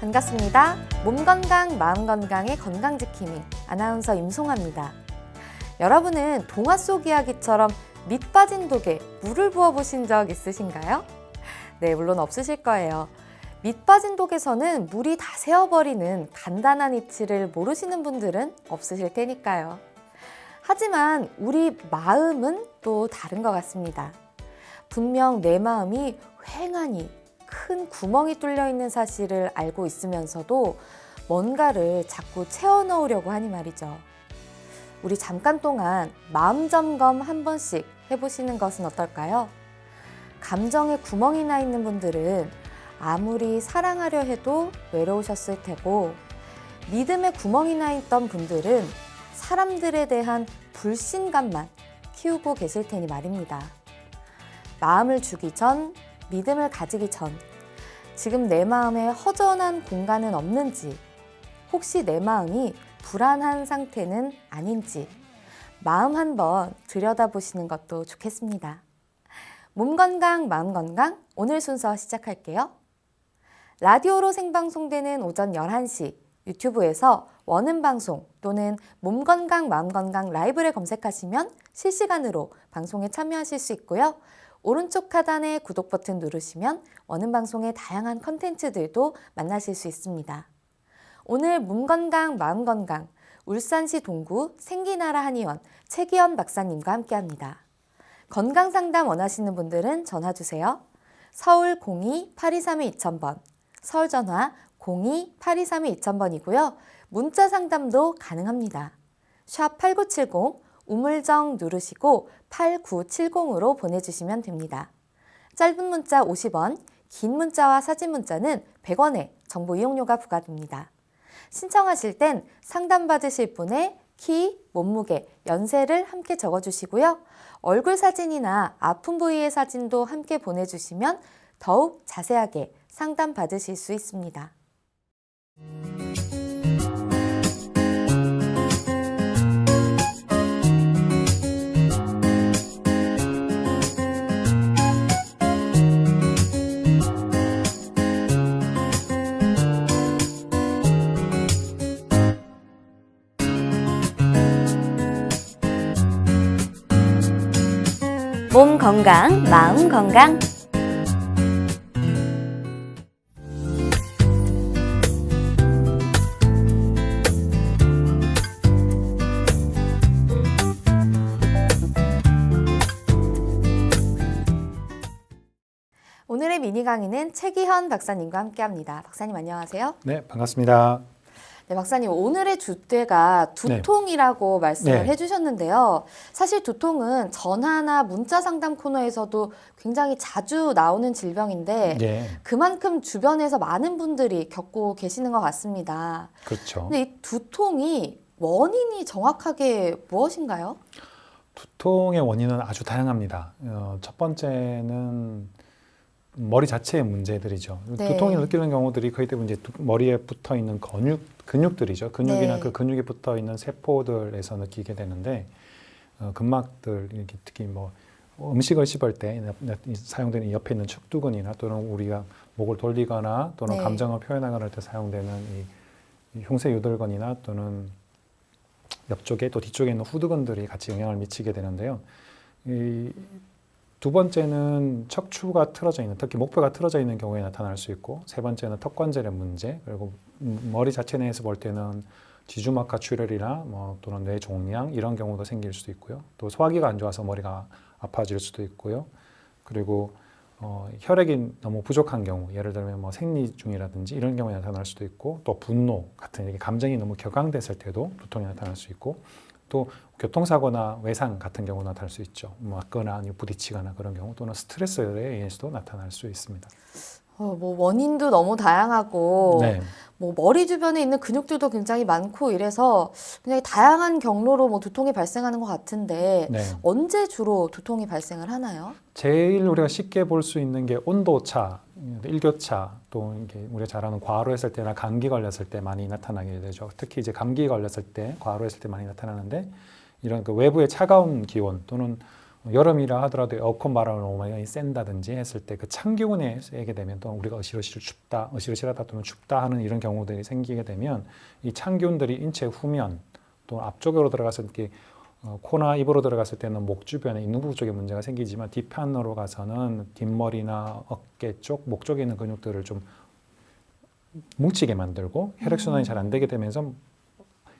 반갑습니다. 몸 건강, 마음 건강의 건강지킴이 아나운서 임송아입니다. 여러분은 동화 속 이야기처럼 밑 빠진 독에 물을 부어보신 적 있으신가요? 네, 물론 없으실 거예요. 밑 빠진 독에서는 물이 다 새어버리는 간단한 이치를 모르시는 분들은 없으실 테니까요. 하지만 우리 마음은 또 다른 것 같습니다. 분명 내 마음이 휑하니 큰 구멍이 뚫려 있는 사실을 알고 있으면서도 뭔가를 자꾸 채워 넣으려고 하니 말이죠. 우리 잠깐 동안 마음 점검 한 번씩 해보시는 것은 어떨까요? 감정에 구멍이 나 있는 분들은 아무리 사랑하려 해도 외로우셨을 테고, 믿음에 구멍이 나 있던 분들은 사람들에 대한 불신감만 키우고 계실 테니 말입니다. 마음을 주기 전, 믿음을 가지기 전, 지금 내 마음에 허전한 공간은 없는지, 혹시 내 마음이 불안한 상태는 아닌지 마음 한번 들여다보시는 것도 좋겠습니다. 몸 건강, 마음 건강, 오늘 순서 시작할게요. 라디오로 생방송되는 오전 11시, 유튜브에서 원음 방송 또는 몸 건강, 마음 건강 라이브를 검색하시면 실시간으로 방송에 참여하실 수 있고요. 오른쪽 하단에 구독 버튼 누르시면 원음 방송의 다양한 컨텐츠들도 만나실 수 있습니다. 오늘 몸 건강, 마음 건강, 울산시 동구 생기나라 한의원 최기현 박사님과 함께합니다. 건강 상담 원하시는 분들은 전화 주세요. 서울 02-8232-2000번, 서울 전화 02-8232-2000번이고요. 문자 상담도 가능합니다. 샵 8970, 우물정 누르시고 8970으로 보내주시면 됩니다. 짧은 문자 50원, 긴 문자와 사진 문자는 100원의 정보 이용료가 부과됩니다. 신청하실 땐 상담받으실 분의 키, 몸무게, 연세를 함께 적어주시고요. 얼굴 사진이나 아픈 부위의 사진도 함께 보내주시면 더욱 자세하게 상담받으실 수 있습니다. 몸 건강, 마음 건강. 오늘의 미니 강의는 최기현 박사님과 함께합니다. 박사님 안녕하세요. 네, 반갑습니다. 네, 박사님 오늘의 주제가 두통이라고 말씀을 해주셨는데요. 사실 두통은 전화나 문자 상담 코너에서도 굉장히 자주 나오는 질병인데 그만큼 주변에서 많은 분들이 겪고 계시는 것 같습니다. 그렇죠. 근데 이 두통이 원인이 정확하게 무엇인가요? 두통의 원인은 아주 다양합니다. 첫 번째는 머리 자체의 문제들이죠. 두통이 느끼는 경우들이 거의 대부분 이제 머리에 붙어 있는 근육들이죠. 근육이나 그 근육에 붙어 있는 세포들에서 느끼게 되는데, 근막들, 특히 뭐 음식을 씹을 때 사용되는 옆에 있는 척두근이나 또는 우리가 목을 돌리거나 또는 감정을 표현하거나 할 때 사용되는 이 흉쇄 유돌근이나 또는 옆쪽에 또 뒤쪽에 있는 후두근들이 같이 영향을 미치게 되는데요. 두 번째는 척추가 틀어져 있는, 특히 목뼈가 틀어져 있는 경우에 나타날 수 있고, 세 번째는 턱관절의 문제, 그리고 머리 자체 내에서 볼 때는 지주막하 출혈이나 또는 뇌 종양 이런 경우도 생길 수도 있고요. 또 소화기가 안 좋아서 머리가 아파질 수도 있고요. 그리고 혈액이 너무 부족한 경우, 예를 들면 생리 중이라든지 이런 경우에 나타날 수도 있고, 또 분노 같은 감정이 너무 격앙됐을 때도 두통이 나타날 수 있고, 또 교통사고나 외상 같은 경우 나타날 수 있죠. 맞거나 부딪히거나 그런 경우, 또는 스트레스에 의해서도 나타날 수 있습니다. 원인도 너무 다양하고 머리 주변에 있는 근육들도 굉장히 많고 이래서 굉장히 다양한 경로로 두통이 발생하는 것 같은데 언제 주로 두통이 발생을 하나요? 제일 우리가 쉽게 볼 수 있는 게 온도차, 일교차, 또 우리가 잘 아는 과로했을 때나 감기 걸렸을 때 많이 나타나게 되죠. 특히 이제 감기 걸렸을 때, 과로했을 때 많이 나타나는데, 이런 그 외부의 차가운 기온 또는 여름이라 하더라도 에어컨 바람을 너무 많이 쐰다든지 했을 때 그 찬 기운에 쐬게 되면 또 우리가 어시러시를 춥다, 어시러시하다 또는 춥다 하는 이런 경우들이 생기게 되면 이 찬 기운들이 인체 후면 또 앞쪽으로 들어가서 이렇게 코나 입으로 들어갔을 때는 목 주변에 있는 부분 쪽에 문제가 생기지만 뒷편으로 가서는 뒷머리나 어깨 쪽, 목 쪽에 있는 근육들을 좀 뭉치게 만들고 혈액순환이 잘 안 되게 되면서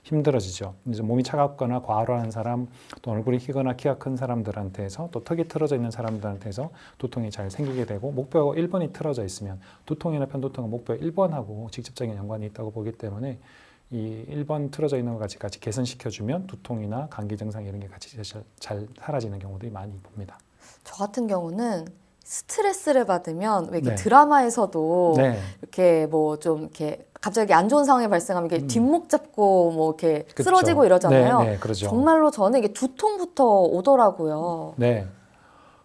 힘들어지죠. 이제 몸이 차갑거나 과로한 사람, 또 얼굴이 희거나 키가 큰 사람들한테서 또 턱이 틀어져 있는 사람들한테서 두통이 잘 생기게 되고 목뼈가 1번이 틀어져 있으면 두통이나 편두통은 목뼈 1번하고 직접적인 연관이 있다고 보기 때문에 이 1번 틀어져 있는 것 같이 개선시켜주면 두통이나 감기 증상 이런 게 같이 잘 사라지는 경우들이 많이 봅니다. 저 같은 경우는 스트레스를 받으면 왜 이렇게 네. 드라마에서도 네, 이렇게 뭐 좀 이렇게 갑자기 안 좋은 상황이 발생하면 이렇게 뒷목 잡고 뭐 이렇게 그쵸. 쓰러지고 이러잖아요. 네, 네, 그러죠. 정말로 저는 이게 두통부터 오더라고요. 네.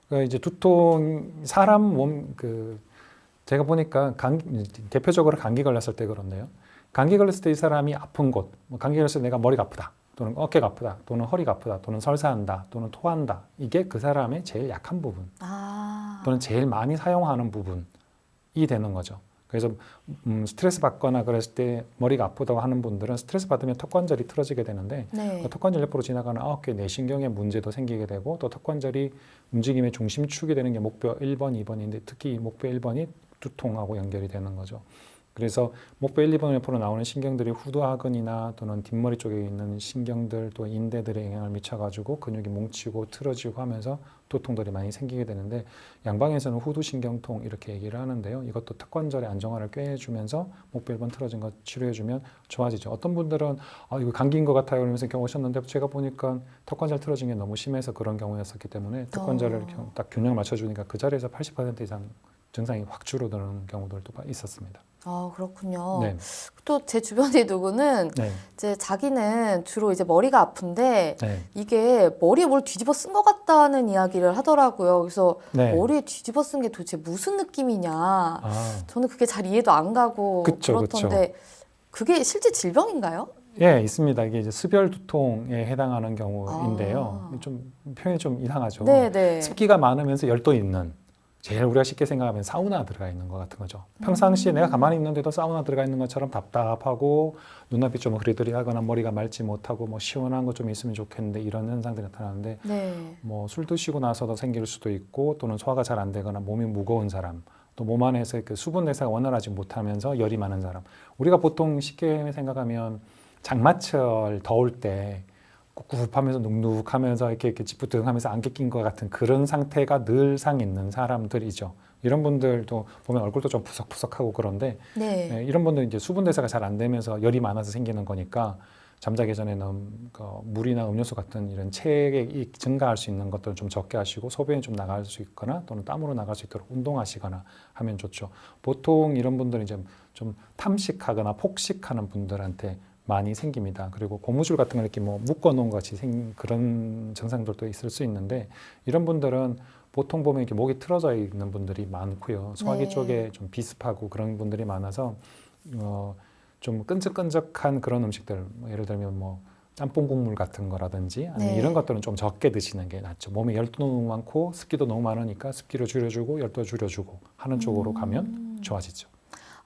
그 이제 두통 사람 몸 제가 보니까 대표적으로 감기 걸렸을 때 그렇네요. 감기 걸렸을 때 이 사람이 아픈 곳, 뭐 감기 걸렸을 때 내가 머리가 아프다, 또는 어깨가 아프다, 또는 허리가 아프다, 또는 설사한다, 또는 토한다. 이게 그 사람의 제일 약한 부분, 또는 제일 많이 사용하는 부분이 되는 거죠. 그래서 스트레스 받거나 그랬을 때 머리가 아프다고 하는 분들은 스트레스 받으면 턱관절이 틀어지게 되는데 네. 그 턱관절 옆으로 지나가는 어깨 내신경에 문제도 생기게 되고 또 턱관절이 움직임의 중심축이 되는 게 목뼈 1번, 2번인데 특히 목뼈 1번이 두통하고 연결이 되는 거죠. 그래서 목뼈 1, 2번 옆으로 나오는 신경들이 후두하근이나 또는 뒷머리 쪽에 있는 신경들 또 인대들에 영향을 미쳐가지고 근육이 뭉치고 틀어지고 하면서 두통들이 많이 생기게 되는데 양방에서는 후두신경통 이렇게 얘기를 하는데요. 이것도 턱관절의 안정화를 꾀해주면서 목뼈 1번 틀어진 거 치료해주면 좋아지죠. 어떤 분들은 이거 감기인 것 같아요 이러면서 이렇게 오셨는데 제가 보니까 턱관절 틀어진 게 너무 심해서 그런 경우였었기 때문에 턱관절을 딱 균형을 맞춰주니까 그 자리에서 80% 이상 증상이 확 줄어드는 경우들도 있었습니다. 아, 그렇군요. 네. 또 제 주변에 누구는 네. 이제 자기는 주로 이제 머리가 아픈데 네. 이게 머리에 뭘 뒤집어 쓴 것 같다는 이야기를 하더라고요. 그래서 네. 머리에 뒤집어 쓴 게 도대체 무슨 느낌이냐. 아, 저는 그게 잘 이해도 안 가고 그쵸, 그렇던데 그게 실제 질병인가요? 예, 있습니다. 이게 이제 습열 두통에 해당하는 경우인데요. 좀 표현이 좀 이상하죠. 네네. 습기가 많으면서 열도 있는 제일 우리가 쉽게 생각하면 사우나 들어가 있는 것 같은 거죠. 평상시에 내가 가만히 있는데도 사우나 들어가 있는 것처럼 답답하고 눈앞이 좀 흐리흐리하거나 머리가 맑지 못하고 뭐 시원한 거 좀 있으면 좋겠는데 이런 현상들이 나타나는데 네. 뭐 술 드시고 나서도 생길 수도 있고 또는 소화가 잘 안 되거나 몸이 무거운 사람 또 몸 안에서 그 수분 대사가 원활하지 못하면서 열이 많은 사람 우리가 보통 쉽게 생각하면 장마철 더울 때 꿉꿉하면서 눅눅하면서 이렇게 지푸둥하면서 안개 낀 것 같은 그런 상태가 늘상 있는 사람들이죠. 이런 분들도 보면 얼굴도 좀 푸석푸석하고 그런데 네. 이런 분들은 이제 수분 대사가 잘 안 되면서 열이 많아서 생기는 거니까 잠자기 전에는 물이나 음료수 같은 이런 체액이 증가할 수 있는 것들을 좀 적게 하시고 소변이 좀 나갈 수 있거나 또는 땀으로 나갈 수 있도록 운동하시거나 하면 좋죠. 보통 이런 분들은 이제 좀 탐식하거나 폭식하는 분들한테 많이 생깁니다. 그리고 고무줄 같은 걸 이렇게 뭐 묶어놓은 것 같이 그런 증상들도 있을 수 있는데 이런 분들은 보통 보면 이렇게 목이 틀어져 있는 분들이 많고요. 소화기 네. 쪽에 좀 비습하고 그런 분들이 많아서 좀 끈적끈적한 그런 음식들 예를 들면 뭐 짬뽕 국물 같은 거라든지 아니면 네. 이런 것들은 좀 적게 드시는 게 낫죠. 몸에 열도 너무 많고 습기도 너무 많으니까 습기를 줄여주고 열도 줄여주고 하는 쪽으로 가면 좋아지죠.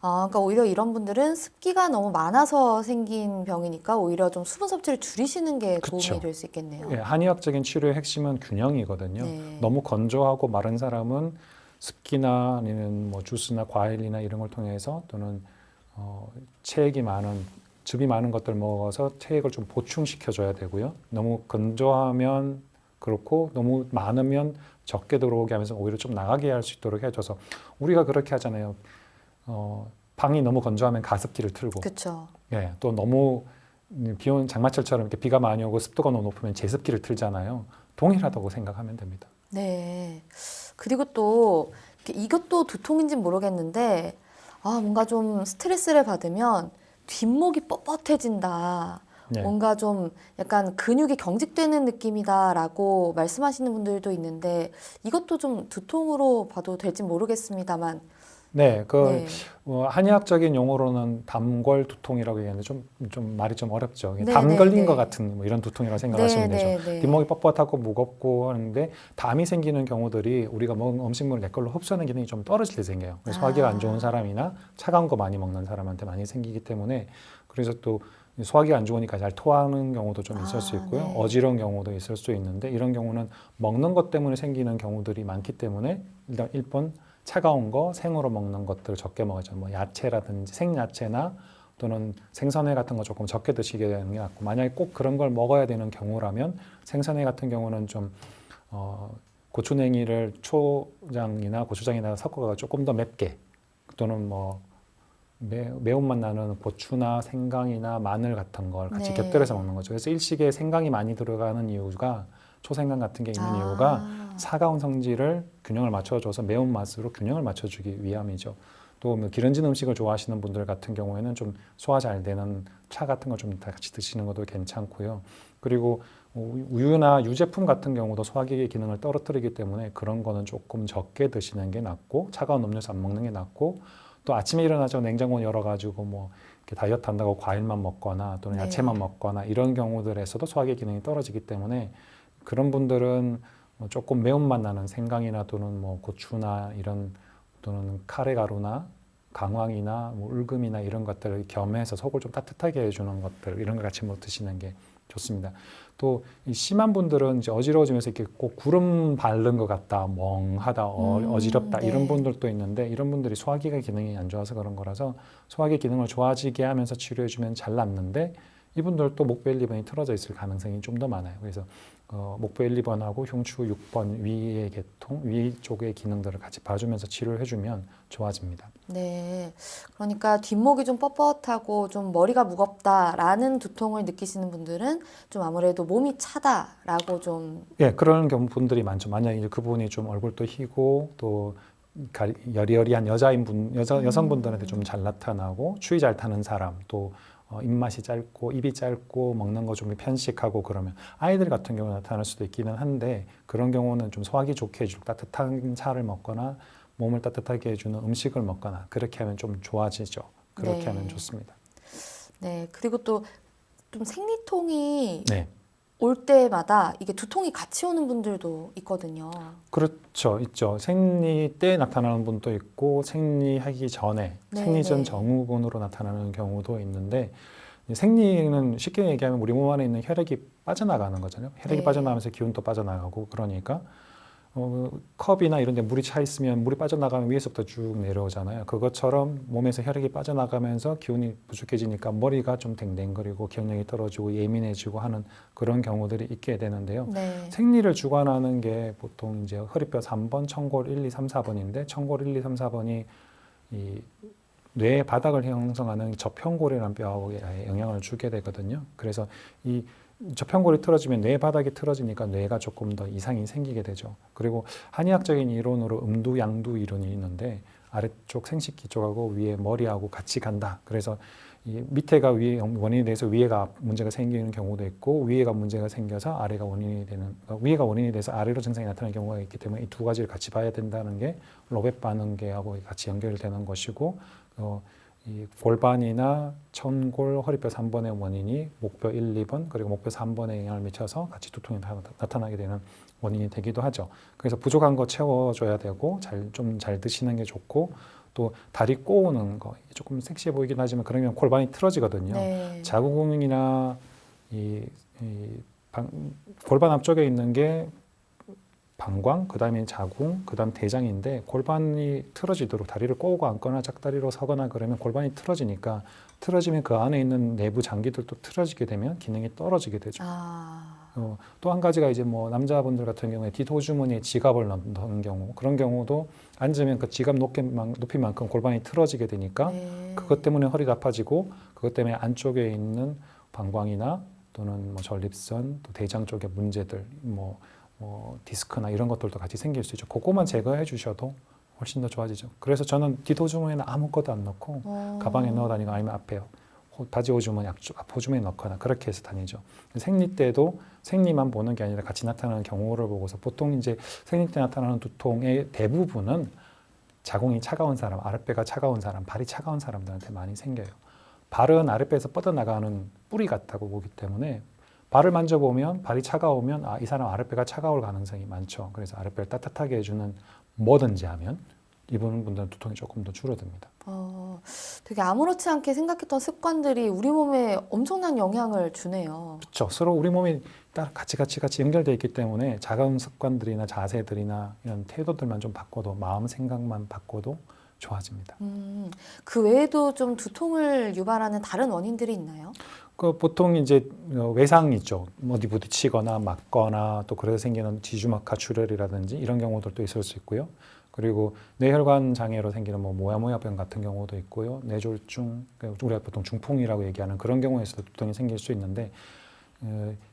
아, 그러니까 오히려 이런 분들은 습기가 너무 많아서 생긴 병이니까 오히려 좀 수분 섭취를 줄이시는 게 도움이 그쵸. 될 수 있겠네요. 예, 한의학적인 치료의 핵심은 균형이거든요. 네. 너무 건조하고 마른 사람은 습기나 아니면 뭐 주스나 과일이나 이런 걸 통해서 또는 체액이 많은 즙이 많은 것들 먹어서 체액을 좀 보충시켜줘야 되고요. 너무 건조하면 그렇고 너무 많으면 적게 들어오게 하면서 오히려 좀 나가게 할 수 있도록 해줘서 우리가 그렇게 하잖아요. 방이 너무 건조하면 가습기를 틀고, 그렇죠. 예, 또 너무 비온 장마철처럼 이렇게 비가 많이 오고 습도가 너무 높으면 제습기를 틀잖아요. 동일하다고 생각하면 됩니다. 네. 그리고 또 이것도 두통인지 모르겠는데 뭔가 좀 스트레스를 받으면 뒷목이 뻣뻣해진다. 네. 뭔가 좀 약간 근육이 경직되는 느낌이다라고 말씀하시는 분들도 있는데 이것도 좀 두통으로 봐도 될지 모르겠습니다만 네, 네. 한의학적인 용어로는 담골 두통이라고 얘기하는데 좀 말이 좀 어렵죠. 네, 담 네, 걸린 것 네. 같은 뭐 이런 두통이라고 네, 생각하시면 되죠. 네, 네. 뒷목이 뻣뻣하고 무겁고 하는데 담이 생기는 경우들이 우리가 먹은 음식물을 내 걸로 흡수하는 기능이 좀 떨어질 때 생겨요. 그래서 소화기가 안 좋은 아, 사람이나 차가운 거 많이 먹는 사람한테 많이 생기기 때문에 그래서 또 소화기가 안 좋으니까 잘 토하는 경우도 좀 있을 수 있고요. 네. 어지러운 경우도 있을 수 있는데 이런 경우는 먹는 것 때문에 생기는 경우들이 많기 때문에 일단 1번 차가운 거, 생으로 먹는 것들 적게 먹어야죠. 뭐 야채라든지 생야채나 또는 생선회 같은 거 조금 적게 드시게 되는 게 낫고 만약에 꼭 그런 걸 먹어야 되는 경우라면 생선회 같은 경우는 좀 고추냉이를 초장이나 고추장에다가 섞어가 조금 더 맵게 또는 뭐 매운맛 나는 고추나 생강이나 마늘 같은 걸 같이 네. 곁들여서 먹는 거죠. 그래서 일식에 생강이 많이 들어가는 이유가 초생강 같은 게 있는 이유가 사가운 성질을 균형을 맞춰줘서 매운맛으로 균형을 맞춰주기 위함이죠. 또 뭐 기름진 음식을 좋아하시는 분들 같은 경우에는 좀 소화 잘 되는 차 같은 걸 좀 같이 드시는 것도 괜찮고요. 그리고 우유나 유제품 같은 경우도 소화기의 기능을 떨어뜨리기 때문에 그런 거는 조금 적게 드시는 게 낫고 차가운 음료수 안 먹는 게 낫고 또 아침에 일어나서 냉장고 열어가지고 뭐 이렇게 다이어트 한다고 과일만 먹거나 또는 네. 야채만 먹거나 이런 경우들에서도 소화기 기능이 떨어지기 때문에 그런 분들은 조금 매운맛 나는 생강이나 또는 뭐 고추나 이런 또는 카레가루나 강황이나 뭐 울금이나 이런 것들을 겸해서 속을 좀 따뜻하게 해주는 것들 이런 걸 같이 뭐 드시는 게 좋습니다. 또 이 심한 분들은 이제 어지러워지면서 이렇게 꼭 구름 바른 것 같다, 멍하다, 어지럽다 네. 이런 분들도 있는데 이런 분들이 소화기가 기능이 안 좋아서 그런 거라서 소화기 기능을 좋아지게 하면서 치료해주면 잘 낫는데 이분들도 목배 1, 2번이 틀어져 있을 가능성이 좀 더 많아요. 그래서 목배 1, 2번하고 흉추 6번 위의 계통, 위 쪽의 기능들을 같이 봐주면서 치료를 해주면 좋아집니다. 네. 그러니까 뒷목이 좀 뻣뻣하고 좀 머리가 무겁다라는 두통을 느끼시는 분들은 좀 아무래도 몸이 차다라고 좀 예, 그런 경우 분들이 많죠. 만약에 이제 그분이 좀 얼굴도 희고 또 여리여리한 여성분들한테 좀 잘 나타나고 추위 잘 타는 사람 또 입맛이 짧고 입이 짧고 먹는 거 좀 편식하고 그러면 아이들 같은 경우 나타날 수도 있기는 한데 그런 경우는 좀 소화기 좋게 해줄 따뜻한 차를 먹거나 몸을 따뜻하게 해주는 음식을 먹거나 그렇게 하면 좀 좋아지죠. 그렇게 네. 하면 좋습니다. 네. 그리고 또 좀 생리통이 네. 올 때마다 이게 두통이 같이 오는 분들도 있거든요. 그렇죠. 있죠. 생리 때 나타나는 분도 있고 생리하기 전에 네, 생리 전 네. 증후군으로 나타나는 경우도 있는데 이 생리는 쉽게 얘기하면 우리 몸 안에 있는 혈액이 빠져나가는 거잖아요. 혈액이 네. 빠져나가면서 기운도 빠져나가고 그러니까 컵이나 이런 데 물이 차 있으면 물이 빠져나가면 위에서부터 쭉 내려오잖아요. 그것처럼 몸에서 혈액이 빠져나가면서 기운이 부족해지니까 머리가 좀 댕댕거리고 기억력이 떨어지고 예민해지고 하는 그런 경우들이 있게 되는데요. 네. 생리를 주관하는 게 보통 이제 허리뼈 3번, 청골 1, 2, 3, 4번인데 청골 1, 2, 3, 4번이 이 뇌의 바닥을 형성하는 저평골이라는 뼈에 영향을 주게 되거든요. 그래서 이 저평골이 틀어지면 뇌 바닥이 틀어지니까 뇌가 조금 더 이상이 생기게 되죠. 그리고 한의학적인 이론으로 음두 양두 이론이 있는데 아래쪽 생식기 쪽하고 위에 머리하고 같이 간다. 그래서 이 밑에가 위에 원인이 돼서 위에가 문제가 생기는 경우도 있고 위에가 문제가 생겨서 아래가 원인이 되는 위에가 원인이 돼서 아래로 증상이 나타나는 경우가 있기 때문에 이 두 가지를 같이 봐야 된다는 게 로벳 반응계하고 같이 연결되는 것이고 이 골반이나 천골, 허리뼈 3번의 원인이 목뼈 1, 2번 그리고 목뼈 3번에 영향을 미쳐서 같이 두통이 나타나게 되는 원인이 되기도 하죠. 그래서 부족한 거 채워줘야 되고 좀 잘 드시는 게 좋고 또 다리 꼬우는 거 조금 섹시해 보이긴 하지만 그러면 골반이 틀어지거든요. 네. 자궁이나 골반 앞쪽에 있는 게 방광, 그 다음에 자궁, 그 다음 대장인데 골반이 틀어지도록 다리를 꼬고 앉거나 짝다리로 서거나 그러면 골반이 틀어지니까 틀어지면 그 안에 있는 내부 장기들도 틀어지게 되면 기능이 떨어지게 되죠. 또 한 가지가 이제 뭐 남자분들 같은 경우에 뒷호주머니에 지갑을 넣는 경우 그런 경우도 앉으면 그 지갑 높이만큼 골반이 틀어지게 되니까 네. 그것 때문에 허리가 아파지고 그것 때문에 안쪽에 있는 방광이나 또는 뭐 전립선, 또 대장 쪽의 문제들 뭐 디스크나 이런 것들도 같이 생길 수 있죠. 그거만 제거해 주셔도 훨씬 더 좋아지죠. 그래서 저는 뒷호주머니에는 아무것도 안 넣고 가방에 넣어 다니고 아니면 앞에 바지 호주머니, 앞 호주머니에 넣거나 그렇게 해서 다니죠. 생리 때도 생리만 보는 게 아니라 같이 나타나는 경우를 보고서 보통 이제 생리 때 나타나는 두통의 대부분은 자궁이 차가운 사람, 아랫배가 차가운 사람, 발이 차가운 사람들한테 많이 생겨요. 발은 아랫배에서 뻗어나가는 뿌리 같다고 보기 때문에 발을 만져보면 발이 차가우면 이 사람 아랫배가 차가울 가능성이 많죠. 그래서 아랫배를 따뜻하게 해주는 뭐든지 하면 이분 분들은 두통이 조금 더 줄어듭니다. 되게 아무렇지 않게 생각했던 습관들이 우리 몸에 엄청난 영향을 주네요. 그렇죠. 서로 우리 몸이 같이 연결되어 있기 때문에 작은 습관들이나 자세들이나 이런 태도들만 좀 바꿔도 마음 생각만 바꿔도 좋아집니다. 그 외에도 좀 두통을 유발하는 다른 원인들이 있나요? 보통 이제 외상이 있죠. 어디 부딪히거나 맞거나 또 그래서 생기는 지주막하 출혈이라든지 이런 경우들도 있을 수 있고요. 그리고 뇌혈관 장애로 생기는 모야모야병 같은 경우도 있고요. 뇌졸중, 우리가 보통 중풍이라고 얘기하는 그런 경우에서도 두통이 생길 수 있는데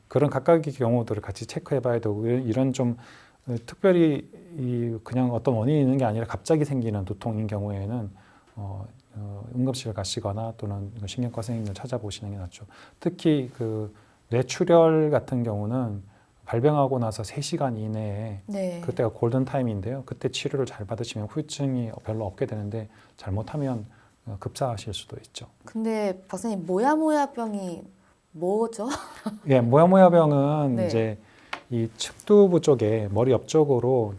그런 각각의 경우들을 같이 체크해봐야 되고 이런 좀 특별히 그냥 어떤 원인이 있는 게 아니라 갑자기 생기는 두통인 경우에는 응급실 가시거나 또는 신경과 선생님을 찾아보시는 게 낫죠. 특히 그 뇌출혈 같은 경우는 발병하고 나서 3시간 이내에 네. 그때가 골든 타임인데요. 그때 치료를 잘 받으시면 후유증이 별로 없게 되는데 잘못하면 급사하실 수도 있죠. 근데 박사님 모야모야병이 뭐죠? 예, 모야모야병은 네. 이제 이 측두부 쪽에 머리 옆쪽으로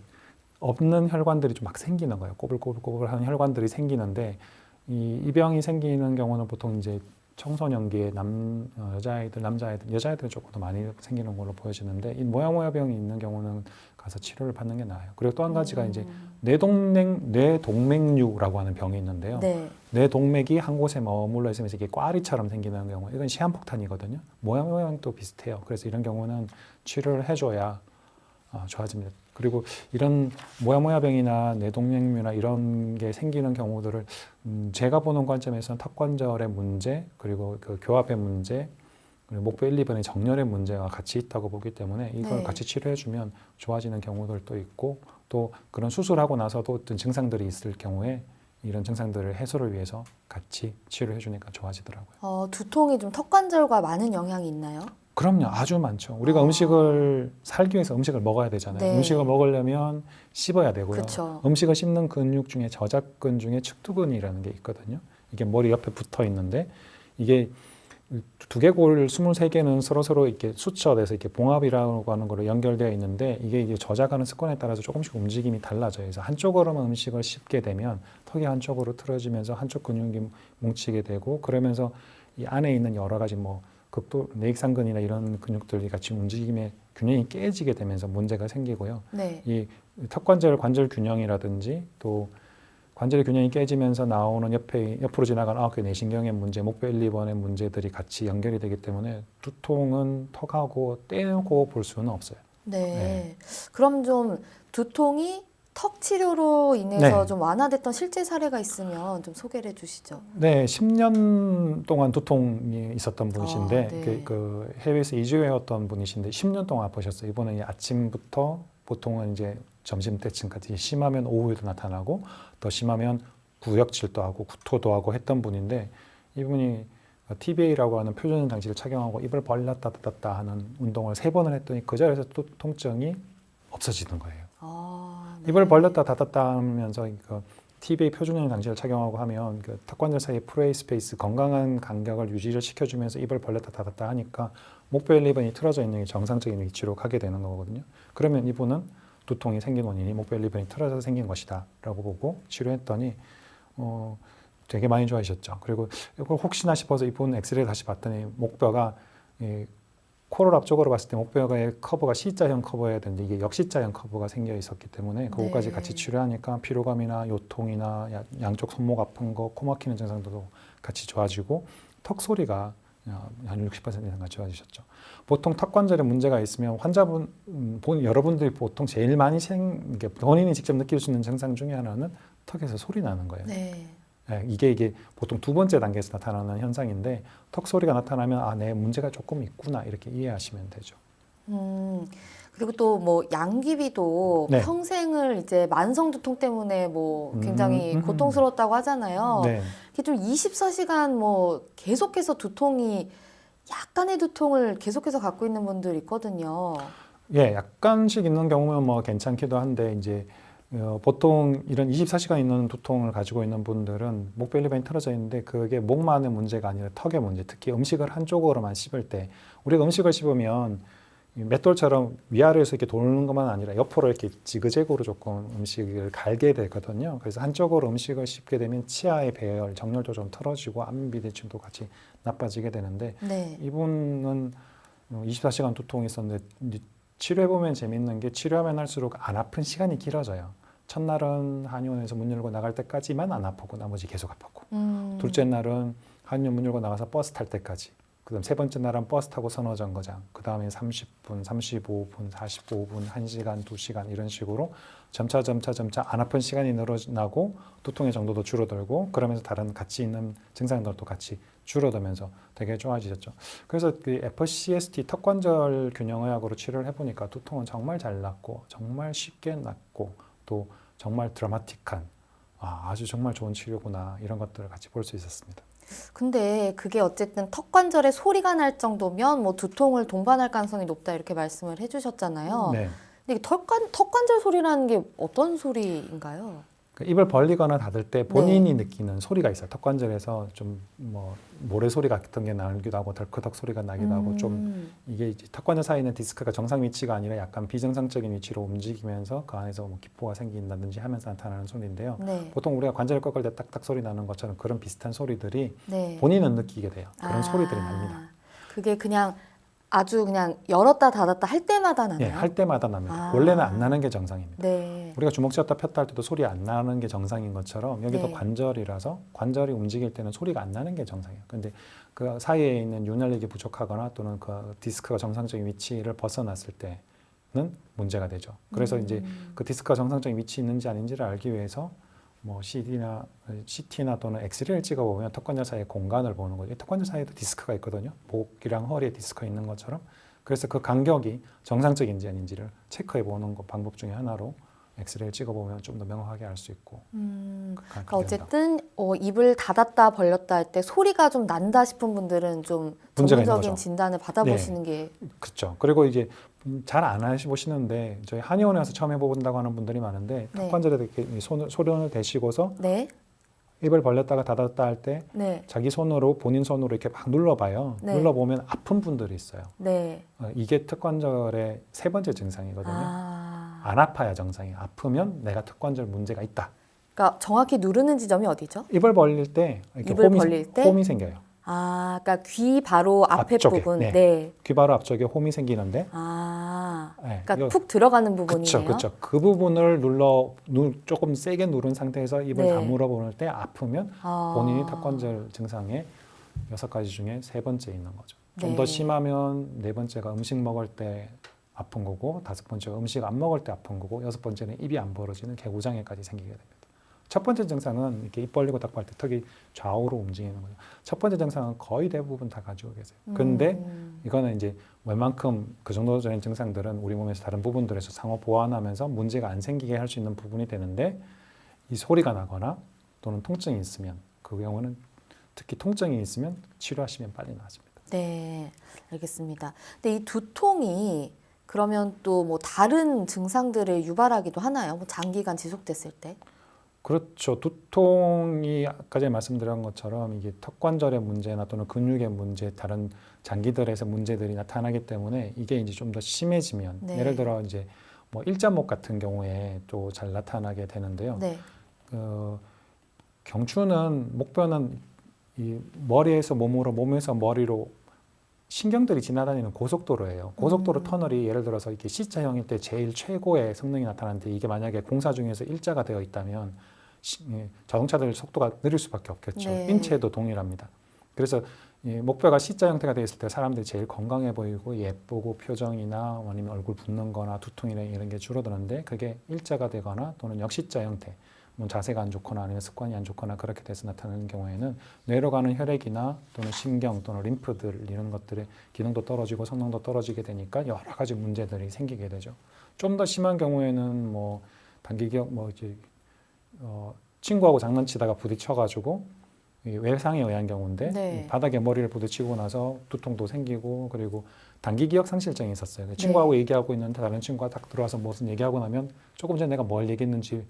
없는 혈관들이 좀 막 생기는 거예요. 꼬불꼬불꼬불한 혈관들이 생기는데 이 병이 생기는 경우는 보통 이제 청소년기에 여자아이들은 조금 더 많이 생기는 걸로 보여지는데 이 모야모야병이 있는 경우는 가서 치료를 받는 게 나아요. 그리고 또 한 가지가 이제 뇌동맥류라고 하는 병이 있는데요. 네. 뇌동맥이 한 곳에 머물러 있으면서 이게 꽈리처럼 생기는 경우, 이건 시한폭탄이거든요. 모야모야병도 비슷해요. 그래서 이런 경우는 치료를 해줘야 좋아집니다. 그리고 이런 모야모야병이나 뇌동맥류나 이런 게 생기는 경우들을 제가 보는 관점에서는 턱관절의 문제, 그리고 그 교합의 문제, 그리고 목배 1, 2번의 정렬의 문제가 같이 있다고 보기 때문에 이걸 네. 같이 치료해주면 좋아지는 경우들도 있고 또 그런 수술하고 나서도 어떤 증상들이 있을 경우에 이런 증상들을 해소를 위해서 같이 치료해주니까 좋아지더라고요. 두통이 좀 턱관절과 많은 영향이 있나요? 그럼요. 아주 많죠. 우리가 음식을 살기 위해서 음식을 먹어야 되잖아요. 네. 음식을 먹으려면 씹어야 되고요. 그쵸. 음식을 씹는 근육 중에 저작근 중에 측두근이라는 게 있거든요. 이게 머리 옆에 붙어 있는데 이게 두개골 23개는 서로 이렇게 수처돼서 이렇게 봉합이라고 하는 거로 연결되어 있는데 이게 저작하는 습관에 따라서 조금씩 움직임이 달라져요. 그래서 한쪽으로만 음식을 씹게 되면 턱이 한쪽으로 틀어지면서 한쪽 근육이 뭉치게 되고 그러면서 이 안에 있는 여러 가지 극도 내익상근이나 이런 근육들이 같이 움직임의 균형이 깨지게 되면서 문제가 생기고요. 네. 이 턱관절 관절 균형이라든지 또 관절의 균형이 깨지면서 나오는 옆으로 지나가는 9개 내신경의 문제, 목배 1, 2번의 문제들이 같이 연결이 되기 때문에 두통은 턱하고 떼고 볼 수는 없어요. 네. 네. 그럼 좀 두통이 턱 치료로 인해서 네. 좀 완화됐던 실제 사례가 있으면 좀 소개를 해주시죠. 네, 10년 동안 두통이 있었던 분이신데 네. 그 해외에서 이주해왔던 분이신데 10년 동안 아프셨어요. 이번에 아침부터 보통은 이제 점심때쯤까지 심하면 오후에도 나타나고 더 심하면 구역질도 하고 구토도 하고 했던 분인데 이분이 TBA라고 하는 표준 장치를 착용하고 입을 벌렸다 닫았다 하는 운동을 3번을 했더니 그 자리에서 또 통증이 없어지는 거예요. 네. 입을 벌렸다 닫았다 하면서 그 TBA 표준형 장치를 착용하고 하면 그 턱관절 사이 프레이 스페이스 건강한 간격을 유지를 시켜주면서 입을 벌렸다 닫았다 하니까 목배 1, 2번이 틀어져 있는 게 정상적인 위치로 가게 되는 거거든요. 그러면 이분은 두통이 생긴 원인이 목배 1, 2번이 틀어져서 생긴 것이다 라고 보고 치료했더니 되게 많이 좋아지셨죠. 그리고 이걸 혹시나 싶어서 이분 엑스레이를 다시 봤더니 목뼈가 코를 앞쪽으로 봤을 때 목뼈의 커브가 C자형 커브여야 되는데 이게 역C자형 커브가 생겨 있었기 때문에 그거까지 네. 같이 치료하니까 피로감이나 요통이나 양쪽 손목 아픈 거, 코 막히는 증상도 같이 좋아지고 턱 소리가 한 60% 이상 좋아지셨죠. 보통 턱 관절에 문제가 있으면 여러분들이 보통 제일 많이 본인이 직접 느낄 수 있는 증상 중에 하나는 턱에서 소리 나는 거예요. 네. 네, 이게 보통 2번째 단계에서 나타나는 현상인데 턱 소리가 나타나면 내 문제가 조금 있구나 이렇게 이해하시면 되죠. 그리고 또 양귀비도 네. 평생을 이제 만성 두통 때문에 굉장히 고통스러웠다고 하잖아요. 네. 이게 좀 24시간 계속해서 약간의 두통을 계속해서 갖고 있는 분들 있거든요. 예, 약간씩 있는 경우면 괜찮기도 한데 이제 보통 이런 24시간 있는 두통을 가지고 있는 분들은 목벨리반이 틀어져 있는데 그게 목만의 문제가 아니라 턱의 문제, 특히 음식을 한쪽으로만 씹을 때 우리가 음식을 씹으면 맷돌처럼 위아래에서 이렇게 도는 것만 아니라 옆으로 이렇게 지그재그로 조금 음식을 갈게 되거든요. 그래서 한쪽으로 음식을 씹게 되면 치아의 배열, 정렬도 좀 틀어지고 안비대칭도 같이 나빠지게 되는데 네. 이분은 24시간 두통이 있었는데 치료해보면 재밌는 게 치료하면 할수록 안 아픈 시간이 길어져요. 첫날은 한의원에서 문 열고 나갈 때까지만 안 아프고 나머지 계속 아프고 둘째 날은 한의원 문 열고 나가서 버스 탈 때까지 그다음 세 번째 날은 버스 타고 서너 정거장 그 다음에 30분, 35분, 45분, 1시간, 2시간 이런 식으로 점차 안 아픈 시간이 늘어나고 두통의 정도도 줄어들고 그러면서 다른 같이 있는 증상들도 같이 줄어들면서 되게 좋아지셨죠. 그래서 그 FCST 턱관절 균형의학으로 치료를 해보니까 두통은 정말 잘 낫고 정말 쉽게 낫고 또 정말 드라마틱한 아주 정말 좋은 치료구나 이런 것들을 같이 볼 수 있었습니다. 근데 그게 어쨌든 턱 관절에 소리가 날 정도면 뭐 두통을 동반할 가능성이 높다 이렇게 말씀을 해주셨잖아요. 네. 근데 이게 턱 관절 소리라는 게 어떤 소리인가요? 그 입을 벌리거나 닫을 때 본인이 느끼는 소리가 있어요. 턱관절에서 좀 뭐 모래소리 같은 게 나기도 하고 덜크덕 소리가 나기도 하고 좀 이게 이제 턱관절 사이에 있는 디스크가 정상 위치가 아니라 약간 비정상적인 위치로 움직이면서 그 안에서 뭐 기포가 생긴다든지 하면서 나타나는 소리인데요. 네. 보통 우리가 관절을 꺾을 때 딱딱 소리 나는 것처럼 그런 비슷한 소리들이 네. 본인은 느끼게 돼요. 그런 소리들이 납니다. 그게 그냥 아주 그냥 열었다 닫았다 할 때마다 나나요? 예, 할 때마다 납니다. 원래는 안 나는 게 정상입니다. 네. 우리가 주먹 쥐었다 폈다 할 때도 소리 안 나는 게 정상인 것처럼 여기도 네. 관절이라서 관절이 움직일 때는 소리가 안 나는 게 정상이에요. 근데 그 사이에 있는 윤활력이 부족하거나 또는 그 디스크가 정상적인 위치를 벗어났을 때는 문제가 되죠. 그래서 이제 그 디스크가 정상적인 위치에 있는지 아닌지를 알기 위해서 뭐 CT나 또는 엑스레이를 찍어보면 턱관절 사이의 공간을 보는 거죠. 턱관절 사이에도 디스크가 있거든요. 목이랑 허리에 디스크가 있는 것처럼. 그래서 그 간격이 정상적인지 아닌지를 체크해 보는 방법 중에 하나로 엑스레이를 찍어보면 좀 더 명확하게 알 수 있고. 그러니까 어쨌든 입을 닫았다 벌렸다 할 때 소리가 좀 난다 싶은 분들은 좀 문제가 있는 전문적인 거죠. 진단을 받아보시는 게 그렇죠. 그리고 이제 잘 안 해보시는데 저희 한의원에 와서 처음 해본다고 하는 분들이 많은데 네. 턱관절에 이렇게 손을 대시고서 네. 입을 벌렸다가 닫았다 할 때 네. 자기 손으로 본인 손으로 이렇게 막 눌러봐요. 네. 눌러보면 아픈 분들이 있어요. 네. 이게 턱관절의 세 번째 증상이거든요. 안 아파야 정상이에요. 아프면 내가 턱관절 문제가 있다. 그러니까 정확히 누르는 지점이 어디죠? 입을 벌릴 때 이렇게 입을 벌릴 때? 홈이 생겨요. 그러니까 귀 바로 앞에 앞쪽에, 부분. 네. 네. 귀 바로 앞쪽에 홈이 생기는데 그러니까 이거- 푹 들어가는 부분이네요. 그렇죠. 그 부분을 조금 세게 누른 상태에서 입을 네. 다물어 보는 때 아프면 본인이 아. 턱관절 증상의 6가지 중에 세 번째 있는 거죠. 좀 네. 더 심하면 네 번째가 음식 먹을 때 아픈 거고, 다섯 번째가 음식 안 먹을 때 아픈 거고, 여섯 번째는 입이 안 벌어지는 개구장애까지 생기게 됩니다. 첫 번째 증상은 이렇게 입 벌리고 닫고 할 때 턱이 좌우로 움직이는 거죠. 첫 번째 증상은 거의 대부분 다 가지고 계세요. 근데 이거는 이제 웬만큼 그 정도 되는 증상들은 우리 몸에서 다른 부분들에서 상호 보완하면서 문제가 안 생기게 할 수 있는 부분이 되는데, 이 소리가 나거나 또는 통증이 있으면, 그 경우는 특히 통증이 있으면 치료하시면 빨리 나아집니다. 네, 알겠습니다. 근데 이 두통이 그러면 또 뭐 다른 증상들을 유발하기도 하나요? 뭐 장기간 지속됐을 때? 그렇죠. 두통이 아까 전에 말씀드린 것처럼 이게 턱관절의 문제나 또는 근육의 문제, 다른 장기들에서 문제들이 나타나기 때문에 이게 이제 좀 더 심해지면, 네. 예를 들어 이제 뭐 일자목 같은 경우에 또 잘 나타나게 되는데요. 네. 경추는 목뼈는 이 머리에서 몸으로, 몸에서 머리로 신경들이 지나다니는 고속도로예요. 고속도로 터널이 예를 들어서 이렇게 C자형일 때 제일 최고의 성능이 나타나는데, 이게 만약에 공사 중에서 일자가 되어 있다면 자동차들 속도가 느릴 수밖에 없겠죠. 네. 인체도 동일합니다. 그래서 이 목뼈가 C자 형태가 되어 있을 때 사람들이 제일 건강해 보이고 예쁘고 표정이나 아니면 얼굴 붓는 거나 두통이나 이런 게 줄어드는데, 그게 일자가 되거나 또는 역C자 형태, 뭐 자세가 안 좋거나 아니면 습관이 안 좋거나 그렇게 돼서 나타나는 경우에는 뇌로 가는 혈액이나 또는 신경 또는 림프들 이런 것들의 기능도 떨어지고 성능도 떨어지게 되니까 여러 가지 문제들이 생기게 되죠. 좀 더 심한 경우에는 뭐 단기기억, 뭐 이제 친구하고 장난치다가 부딪혀가지고 이 외상에 의한 경우인데 네. 이 바닥에 머리를 부딪히고 나서 두통도 생기고 그리고 단기 기억 상실증이 있었어요. 친구하고 얘기하고 있는데 다른 친구가 딱 들어와서 무슨 얘기하고 나면 조금 전에 내가 뭘 얘기했는지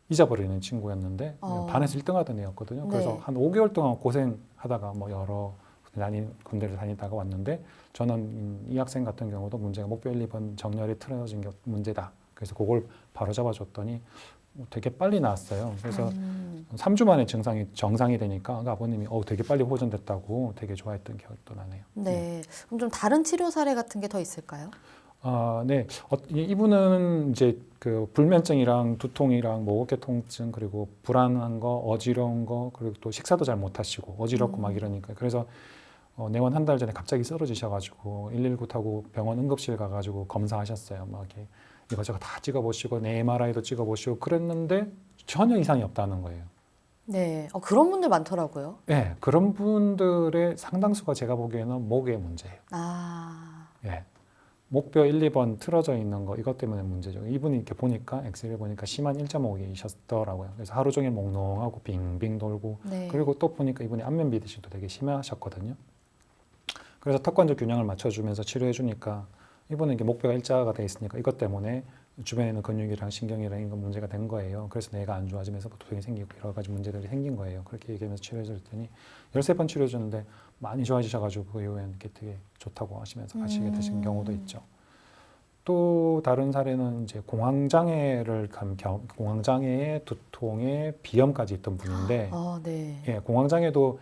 잊어버리는 친구였는데 반에서 1등 하던 애였거든요. 그래서 네. 한 5개월 동안 고생하다가 뭐 여러 군데를 다니다가 왔는데 저는 이 학생 같은 경우도 문제가 목표 1, 2번 정렬이 틀어진 게 문제다. 그래서 그걸 바로 잡아줬더니 되게 빨리 나았어요. 그래서 3주 만에 정상이 되니까 아버님이 되게 빨리 호전됐다고 되게 좋아했던 기억도 나네요. 네. 그럼 좀 다른 치료 사례 같은 게 더 있을까요? 네. 이분은 이제 그 불면증이랑 두통이랑 뭐 어깨 통증 그리고 불안한 거, 어지러운 거 그리고 또 식사도 잘 못 하시고 어지럽고 막 이러니까 그래서 내원 한 달 전에 갑자기 쓰러지셔가지고 119 타고 병원 응급실 가가지고 검사하셨어요. 막 이렇게 이것저것 다 찍어보시고 내 MRI도 찍어보시고 그랬는데 전혀 이상이 없다는 거예요. 네. 그런 분들 많더라고요. 네, 그런 분들의 상당수가 제가 보기에는 목의 문제예요. 예. 목뼈 1, 2번 틀어져 있는 거 이것 때문에 문제죠. 이분이 이렇게 보니까 엑스레이 보니까 심한 1.5기이셨더라고요. 그래서 하루 종일 몽롱하고 빙빙 돌고 네. 그리고 또 보니까 이분이 안면 비대증도 되게 심하셨거든요. 그래서 턱관절 균형을 맞춰주면서 치료해 주니까 이분은 이게 목뼈가 일자가 돼 있으니까 이것 때문에 주변에 있는 근육이랑 신경이랑 이런 문제가 된 거예요. 그래서 뇌가 안 좋아지면서 두통이 생기고 여러 가지 문제들이 생긴 거예요. 그렇게 얘기하면서 치료해 줬더니 13번 치료해 줬는데 많이 좋아지셔가지고 그 이후에는 이렇게 되게 좋다고 하시면서 가시게 되신 경우도 있죠. 또 다른 사례는 이제 공황장애의 두통에 비염까지 있던 분인데 네. 예, 공황장애도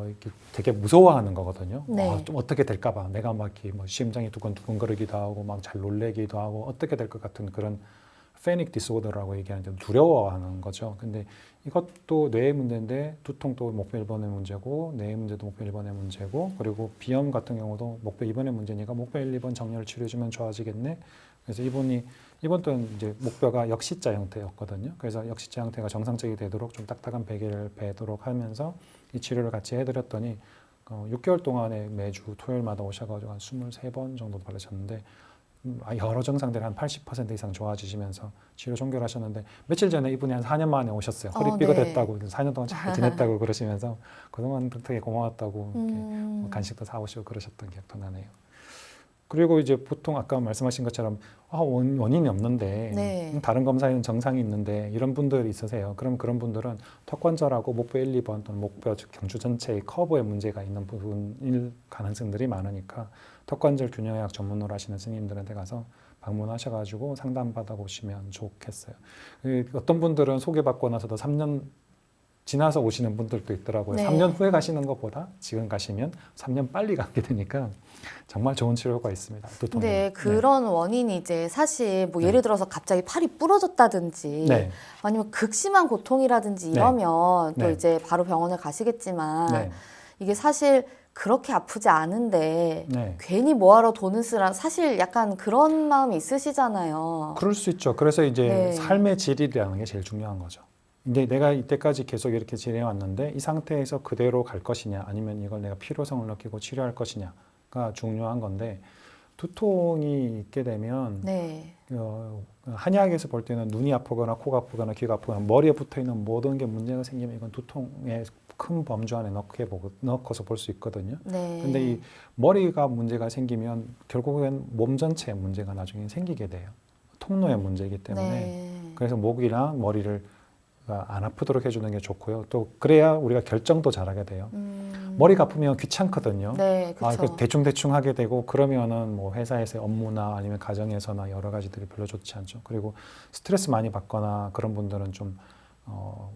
이렇게 되게 무서워하는 거거든요. 네. 좀 어떻게 될까봐 내가 막 이렇게 뭐 심장이 두근두근거리기도 하고 막 잘 놀래기도 하고 어떻게 될 것 같은 그런 패닉 디스오더라고 얘기하는데 두려워하는 거죠. 근데 이것도 뇌의 문제인데 두통도 목표 1번의 문제고 뇌의 문제도 목표 1번의 문제고 그리고 비염 같은 경우도 목표 2번의 문제니까 목표 1, 2번 정렬을 치료해주면 좋아지겠네. 그래서 이번도 이제 목뼈가 역시자 형태였거든요. 그래서 역시자 형태가 정상적이 되도록 좀 딱딱한 베개를 베도록 하면서 이 치료를 같이 해드렸더니 6개월 동안에 매주 토요일마다 오셔가지고 한 23번 정도 받으셨는데 여러 증상들이 한 80% 이상 좋아지시면서 치료 종결하셨는데 며칠 전에 이분이 한 4년 만에 오셨어요. 허리 삐끗했다고 4년 동안 잘 지냈다고 그러시면서 그동안 되게 고마웠다고 이렇게 뭐 간식도 사오시고 그러셨던 기억도 나네요. 그리고 이제 보통 아까 말씀하신 것처럼 원인이 없는데 네. 다른 검사에는 정상이 있는데 이런 분들이 있으세요. 그럼 그런 분들은 턱관절하고 목뼈 1, 2번 또는 목뼈 경추 전체의 커브에 문제가 있는 부분일 가능성들이 많으니까 턱관절 균형의학 전문으로 하시는 스님들한테 가서 방문하셔가지고 상담받아 보시면 좋겠어요. 어떤 분들은 소개받고 나서도 3년 지나서 오시는 분들도 있더라고요. 네. 3년 후에 가시는 것보다 지금 가시면 3년 빨리 가게 되니까 정말 좋은 치료가 있습니다. 근데 그런 원인이 이제 사실 뭐 예를 들어서 갑자기 팔이 부러졌다든지 네. 아니면 극심한 고통이라든지 이러면 또 네. 이제 바로 병원을 가시겠지만 네. 이게 사실 그렇게 아프지 않은데 네. 괜히 뭐하러 돈을 쓰라 사실 약간 그런 마음이 있으시잖아요. 그럴 수 있죠. 그래서 이제 네. 삶의 질이라는 게 제일 중요한 거죠. 근데 내가 이때까지 계속 이렇게 지내왔는데 이 상태에서 그대로 갈 것이냐 아니면 이걸 내가 필요성을 느끼고 치료할 것이냐가 중요한 건데 두통이 있게 되면 네. 한의학에서 볼 때는 눈이 아프거나 코가 아프거나 귀가 아프거나 머리에 붙어있는 모든 게 문제가 생기면 이건 두통의 큰 범주 안에 넣고서 볼 수 있거든요. 네. 근데 이 머리가 문제가 생기면 결국엔 몸 전체에 문제가 나중에 생기게 돼요. 통로의 문제이기 때문에. 네. 그래서 목이랑 머리를 안 아프도록 해주는 게 좋고요. 또 그래야 우리가 결정도 잘하게 돼요. 머리가 아프면 귀찮거든요. 네, 그렇죠. 대충 하게 되고 그러면은 뭐 회사에서의 업무나 아니면 가정에서나 여러 가지들이 별로 좋지 않죠. 그리고 스트레스 많이 받거나 그런 분들은 좀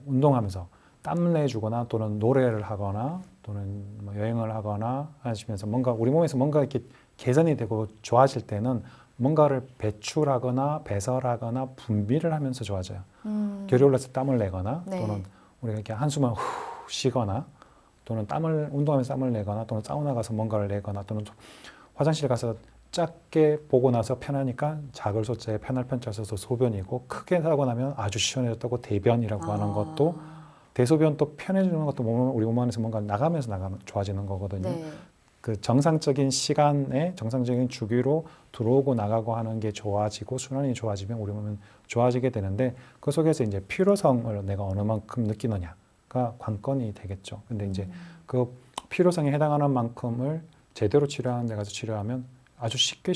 운동하면서 땀 내주거나 또는 노래를 하거나 또는 뭐 여행을 하거나 하시면서 뭔가 우리 몸에서 뭔가 이렇게 개선이 되고 좋아질 때는 뭔가를 배출하거나 배설하거나 분비를 하면서 좋아져요. 결이 올라서 땀을 내거나 네. 또는 우리가 이렇게 한숨을 후 쉬거나 또는 운동하면서 땀을 내거나 또는 사우나 가서 뭔가를 내거나 또는 화장실 가서 작게 보고 나서 편하니까 작을 소자에 편할 편자 써서 소변이고 크게 하고 나면 아주 시원해졌다고 대변이라고 하는 것도 대소변 또 편해지는 것도 우리 몸 안에서 뭔가 나가면서 좋아지는 거거든요. 네. 그 정상적인 시간에 정상적인 주기로 들어오고 나가고 하는 게 좋아지고 순환이 좋아지면 우리 몸은 좋아지게 되는데 그 속에서 이제 필요성을 내가 어느 만큼 느끼느냐 치료가 관건이 되겠죠. 근데 이제 그 필요성에 해당하는 만큼을 제대로 치료하는 데 가서 치료하면 아주 쉽게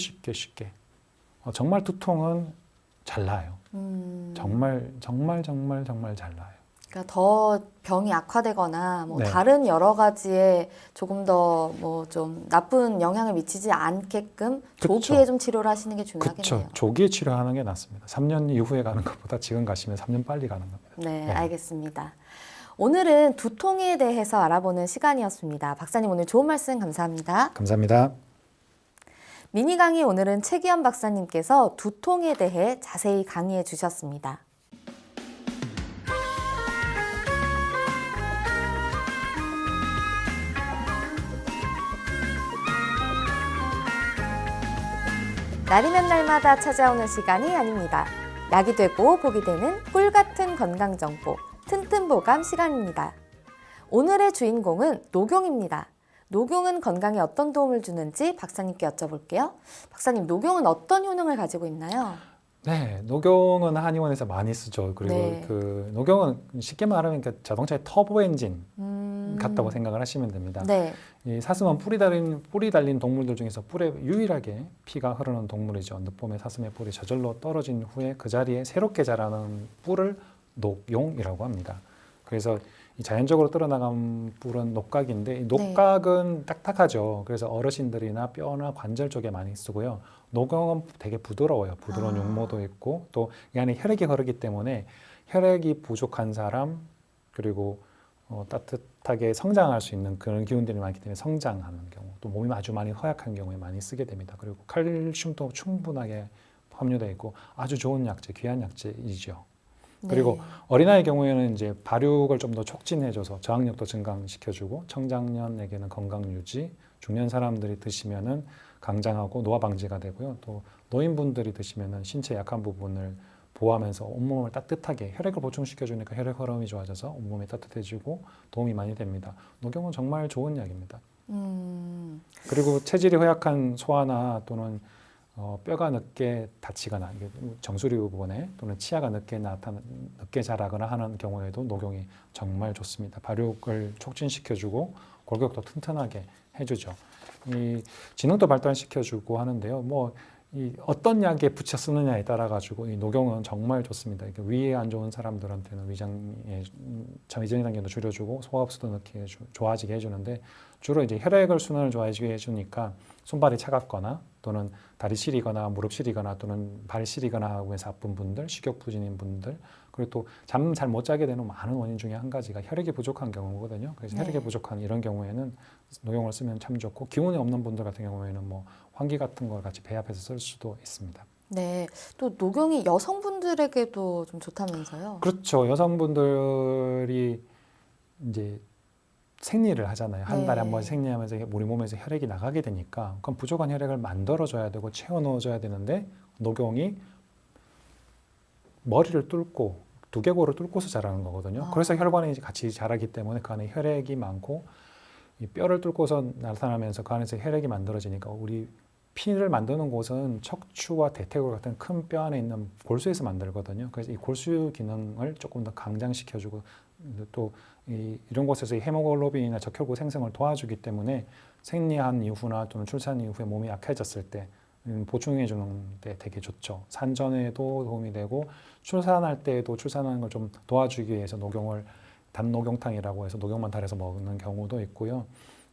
정말 두통은 잘 나아요. 정말 잘 나아요. 그러니까 더 병이 악화되거나 뭐 네. 다른 여러 가지에 조금 더 뭐 좀 나쁜 영향을 미치지 않게끔 그쵸. 조기에 좀 치료를 하시는 게 중요하겠네요. 그렇죠. 조기에 치료하는 게 낫습니다. 3년 이후에 가는 것보다 지금 가시면 3년 빨리 가는 겁니다. 네, 네. 알겠습니다. 오늘은 두통에 대해서 알아보는 시간이었습니다. 박사님 오늘 좋은 말씀 감사합니다. 감사합니다. 미니 강의 오늘은 최기현 박사님께서 두통에 대해 자세히 강의해 주셨습니다. 날이면 날마다 찾아오는 시간이 아닙니다. 약이 되고 복이 되는 꿀 같은 건강 정보 튼튼 보감 시간입니다. 오늘의 주인공은 녹용입니다. 녹용은 건강에 어떤 도움을 주는지 박사님께 여쭤볼게요. 박사님, 녹용은 어떤 효능을 가지고 있나요? 네, 녹용은 한의원에서 많이 쓰죠. 그리고 네. 그 녹용은 쉽게 말하면 그 자동차의 터보 엔진 같다고 생각을 하시면 됩니다. 네. 이 사슴은 뿌리 달린 동물들 중에서 뿔에 유일하게 피가 흐르는 동물이죠. 늦봄에 사슴의 뿔이 저절로 떨어진 후에 그 자리에 새롭게 자라는 뿔을 녹용이라고 합니다. 그래서 이 자연적으로 떨어나간 뿔은 녹각인데 이 녹각은 딱딱하죠. 그래서 어르신들이나 뼈나 관절 쪽에 많이 쓰고요. 녹용은 되게 부드러워요. 부드러운 육모도 있고 또 이 안에 혈액이 흐르기 때문에 혈액이 부족한 사람 그리고 따뜻하게 성장할 수 있는 그런 기운들이 많기 때문에 성장하는 경우 또 몸이 아주 많이 허약한 경우에 많이 쓰게 됩니다. 그리고 칼슘도 충분하게 함유되어 있고 아주 좋은 약재, 귀한 약재이죠. 그리고 어린아이의 경우에는 이제 발육을 좀 더 촉진해줘서 저항력도 증강시켜주고 청장년에게는 건강 유지, 중년 사람들이 드시면은 강장하고 노화 방지가 되고요. 또 노인분들이 드시면은 신체 약한 부분을 보호하면서 온몸을 따뜻하게 혈액을 보충시켜주니까 혈액 흐름이 좋아져서 온몸이 따뜻해지고 도움이 많이 됩니다. 녹용은 정말 좋은 약입니다. 그리고 체질이 허약한 소아나 또는 뼈가 늦게 다치거나 정수리 부분에 또는 치아가 늦게 자라거나 하는 경우에도 녹용이 정말 좋습니다. 발육을 촉진시켜주고 골격도 튼튼하게 해주죠. 이 지능도 발달시켜주고 하는데요. 이 어떤 약에 붙여 쓰느냐에 따라 가지고 이 녹용은 정말 좋습니다. 위에 안 좋은 사람들한테는 위장 단계도 줄여주고 소화흡수도 넣게 좋아지게 해주는데 주로 이제 혈액을 순환을 좋아지게 해주니까 손발이 차갑거나 또는 다리 시리거나 무릎 시리거나 또는 발 시리거나 하고 해서 아픈 분들, 식욕부진인 분들 그리고 또 잠 잘 못 자게 되는 많은 원인 중에 한 가지가 혈액이 부족한 경우거든요. 그래서 혈액이 부족한 이런 경우에는 녹용을 쓰면 참 좋고 기운이 없는 분들 같은 경우에는 뭐 환기 같은 걸 같이 배합해서 쓸 수도 있습니다. 네, 또 녹용이 여성분들에게도 좀 좋다면서요? 그렇죠. 여성분들이 이제 생리를 하잖아요. 한 달에 한 번 생리하면서 우리 몸에서 혈액이 나가게 되니까 그럼 부족한 혈액을 만들어줘야 되고 채워 넣어줘야 되는데 녹용이 머리를 뚫고 두개골을 뚫고서 자라는 거거든요. 그래서 혈관이 같이 자라기 때문에 그 안에 혈액이 많고 이 뼈를 뚫고서 나타나면서 그 안에서 혈액이 만들어지니까 우리 피를 만드는 곳은 척추와 대퇴골 같은 큰 뼈 안에 있는 골수에서 만들거든요. 그래서 이 골수 기능을 조금 더 강장시켜주고 또 이런 곳에서 헤모글로빈이나 적혈구 생성을 도와주기 때문에 생리한 이후나 또는 출산 이후에 몸이 약해졌을 때 보충해 주는 데 되게 좋죠. 산전에도 도움이 되고 출산할 때에도 출산하는 걸 좀 도와주기 위해서 녹용을 단녹용탕이라고 해서 녹용만 달여서 먹는 경우도 있고요.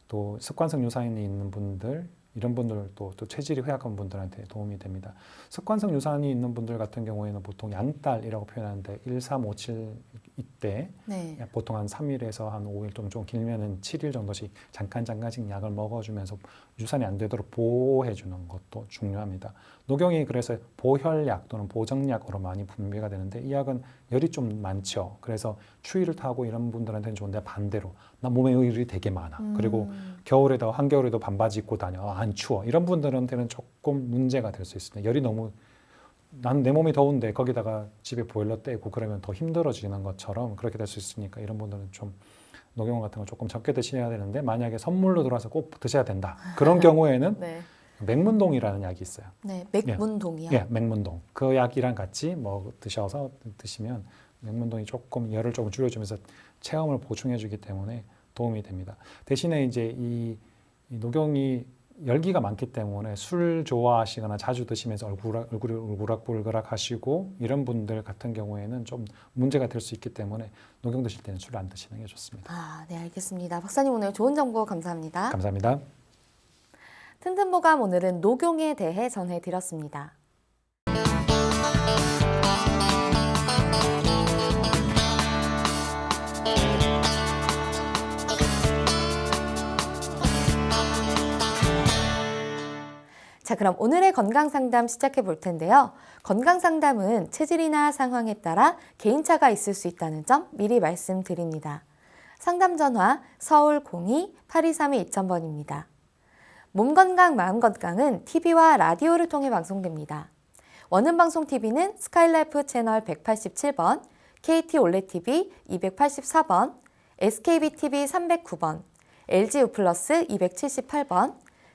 또 습관성 유산이 있는 분들 이런 분들도 또 체질이 허약한 분들한테 도움이 됩니다. 습관성 유산이 있는 분들 같은 경우에는 보통 양달이라고 표현하는데 1, 3, 5, 7 이때 보통 한 3일에서 한 5일 좀 길면은 7일 정도씩 잠깐씩 약을 먹어주면서 유산이 안 되도록 보호해주는 것도 중요합니다. 녹용이 그래서 보혈약 또는 보정약으로 많이 분비가 되는데 이 약은 열이 좀 많죠. 그래서 추위를 타고 이런 분들한테는 좋은데 반대로 나 몸에 열이 되게 많아. 그리고 겨울에도 한겨울에도 반바지 입고 다녀. 안 추워. 이런 분들한테는 조금 문제가 될 수 있습니다. 열이 너무 난 내 몸이 더운데 거기다가 집에 보일러 떼고 그러면 더 힘들어지는 것처럼 그렇게 될 수 있으니까 이런 분들은 좀 녹용 같은 거 조금 적게 드셔야 되는데 만약에 선물로 들어와서 꼭 드셔야 된다. 그런 경우에는 맥문동이라는 약이 있어요. 네, 맥문동이요? 예, 맥문동. 그 약이랑 같이 뭐 드시면 맥문동이 조금 열을 조금 줄여주면서 체험을 보충해주기 때문에 도움이 됩니다. 대신에 이제 이 녹용이 열기가 많기 때문에 술 좋아하시거나 자주 드시면서 얼굴이 울그락불그락 하시고 이런 분들 같은 경우에는 좀 문제가 될 수 있기 때문에 녹용 드실 때는 술을 안 드시는 게 좋습니다. 아, 네, 알겠습니다. 박사님 오늘 좋은 정보 감사합니다. 감사합니다. 튼튼보감 오늘은 녹용에 대해 전해드렸습니다. 자, 그럼 오늘의 건강상담 시작해 볼 텐데요. 건강상담은 체질이나 상황에 따라 개인차가 있을 수 있다는 점 미리 말씀드립니다. 상담 전화 서울 02-8232-2000번입니다. 몸건강, 마음건강은 TV와 라디오를 통해 방송됩니다. 원음방송TV는 스카이라이프 채널 187번, KT 올레TV 284번, SKBTV 309번, LG U+, 278번,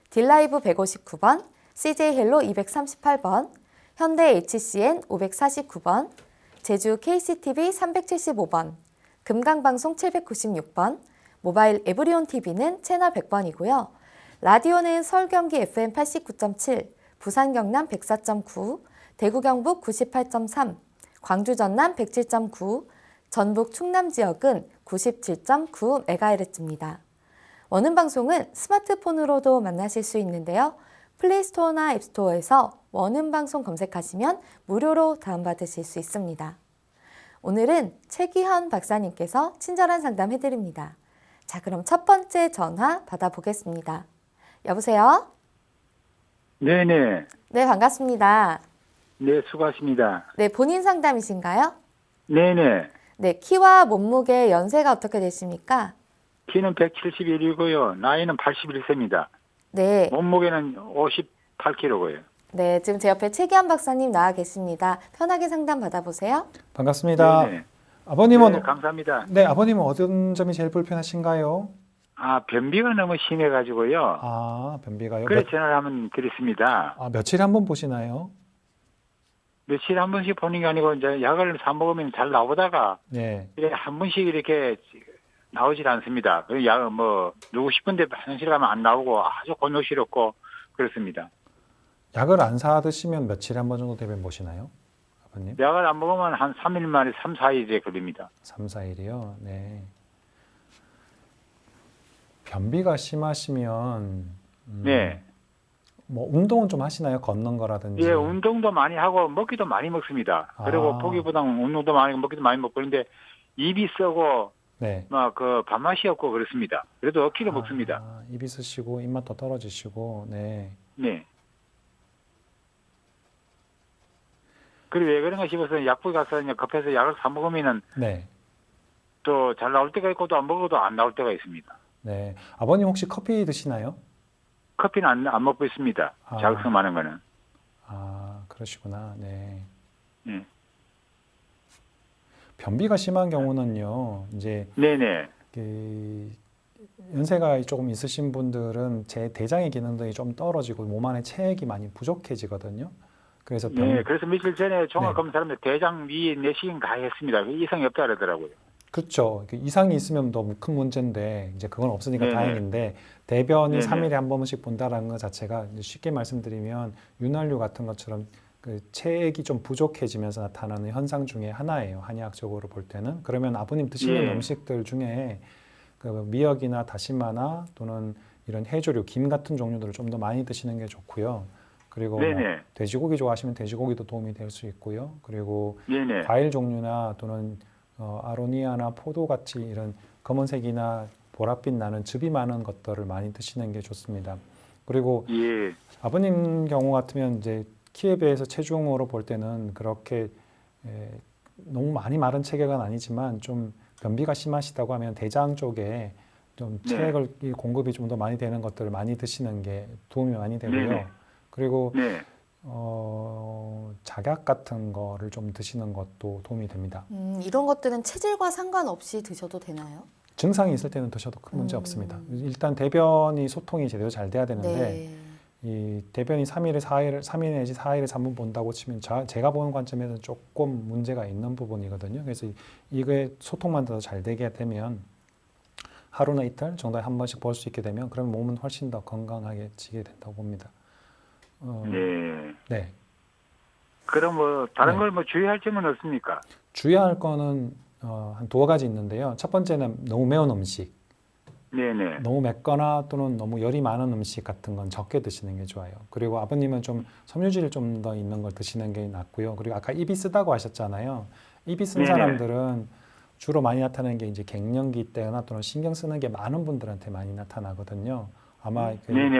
딜라이브 159번, CJ헬로 238번, 현대 HCN 549번, 제주 KCTV 375번, 금강방송 796번, 모바일 에브리온 TV는 채널 100번이고요. 라디오는 서울 경기 FM 89.7, 부산 경남 104.9, 대구 경북 98.3, 광주 전남 107.9, 전북 충남 지역은 97.9MHz입니다. 원음방송은 스마트폰으로도 만나실 수 있는데요. 플레이스토어나 앱스토어에서 원음방송 검색하시면 무료로 다운받으실 수 있습니다. 오늘은 최기현 박사님께서 친절한 상담 해드립니다. 자, 그럼 첫 번째 전화 받아보겠습니다. 여보세요? 네네. 네, 반갑습니다. 네, 수고하십니다. 네, 본인 상담이신가요? 네네. 네, 키와 몸무게, 연세가 어떻게 되십니까? 키는 171이고요. 나이는 81세입니다. 네, 몸무게는 58kg고요. 네, 지금 제 옆에 최기현 박사님 나와 계십니다. 편하게 상담 받아보세요. 반갑습니다. 네네. 아버님은 네, 감사합니다. 네, 아버님은 어떤 점이 제일 불편하신가요? 변비가 너무 심해가지고요. 아, 변비가요? 그래서 전화를 하면 그랬습니다. 며칠에 한 번 보시나요? 며칠에 한 번씩 보는 게 아니고, 이제 약을 사 먹으면 잘 나오다가, 네. 이렇게 한 번씩 이렇게 나오질 않습니다. 그 약, 누구 싶은데 화장실 가면 안 나오고 아주 곤욕스럽고 그렇습니다. 약을 안 사 드시면 며칠에 한 번 정도 되면 보시나요? 아버님? 약을 안 먹으면 한 3일 만에 3, 4일에 걸립니다. 3, 4일이요? 네. 변비가 심하시면 네. 뭐 운동은 좀 하시나요? 걷는 거라든지. 예, 운동도 많이 하고 먹기도 많이 먹습니다. 그리고 아. 보기보다는 운동도 많이 하고 먹기도 많이 먹고 그런데 입이 썩고 네. 막 그 밥맛이 없고 그렇습니다. 그래도 억지로 먹습니다. 입이 쓰시고 입맛도 떨어지시고. 네. 네. 그리고 왜 그런가 싶어서 약국 가서 그냥 급해서 약을 사 먹으면은 네. 또 잘 나올 때가 있고 또 안 먹어도 안 나올 때가 있습니다. 네. 아버님 혹시 커피 드시나요? 커피는 안 먹고 있습니다. 아. 자극성 많은 거는. 그러시구나. 네. 네. 변비가 심한 경우는요. 이제 네네. 그 연세가 조금 있으신 분들은 제 대장의 기능들이 좀 떨어지고 몸 안에 체액이 많이 부족해지거든요. 그래서 네, 그래서 며칠 전에 종합 네. 검사하는데 대장 위 내시경 다 했습니다. 이상이 없다 그러더라고요. 그렇죠. 이상이 있으면 너무 큰 문제인데 이제 그건 없으니까 네네. 다행인데 대변이 네네. 3일에 한 번씩 본다라는 것 자체가 이제 쉽게 말씀드리면 윤활유 같은 것처럼 그 체액이 좀 부족해지면서 나타나는 현상 중에 하나예요. 한의학적으로 볼 때는. 그러면 아버님 드시는 예. 음식들 중에 그 미역이나 다시마나 또는 이런 해조류, 김 같은 종류들을 좀 더 많이 드시는 게 좋고요. 그리고 뭐 네네. 돼지고기 좋아하시면 돼지고기도 도움이 될 수 있고요. 그리고 네네. 과일 종류나 또는 아로니아나 포도 같이 이런 검은색이나 보랏빛 나는 즙이 많은 것들을 많이 드시는 게 좋습니다. 그리고 예. 아버님 경우 같으면 이제 키에 비해서 체중으로 볼 때는 그렇게 너무 많이 마른 체격은 아니지만 좀 변비가 심하시다고 하면 대장 쪽에 좀 네. 체액을 공급이 좀 더 많이 되는 것들을 많이 드시는 게 도움이 많이 되고요. 네네. 그리고 네. 작약 같은 거를 좀 드시는 것도 도움이 됩니다. 이런 것들은 체질과 상관없이 드셔도 되나요? 증상이 있을 때는 드셔도 큰 문제 없습니다. 일단 대변이 소통이 제대로 잘 돼야 되는데 네. 이 대변이 3일에 4일, 3일 내지 4일에 3번 본다고 치면 제가 보는 관점에서는 조금 문제가 있는 부분이거든요. 그래서 이게 소통만 더 잘 되게 되면 하루나 이틀 정도에 한 번씩 볼 수 있게 되면 그러면 몸은 훨씬 더 건강하게 지게 된다고 봅니다. 네. 네. 그럼 뭐 다른 네. 걸 뭐 주의할 점은 없습니까? 주의할 거는 한 두어 가지 있는데요. 첫 번째는 너무 매운 음식, 네네. 너무 맵거나 또는 너무 열이 많은 음식 같은 건 적게 드시는 게 좋아요. 그리고 아버님은 좀 섬유질 좀 더 있는 걸 드시는 게 낫고요. 그리고 아까 입이 쓰다고 하셨잖아요. 입이 쓴 네네. 사람들은 주로 많이 나타나는 게 이제 갱년기 때나 또는 신경 쓰는 게 많은 분들한테 많이 나타나거든요. 아마 네네.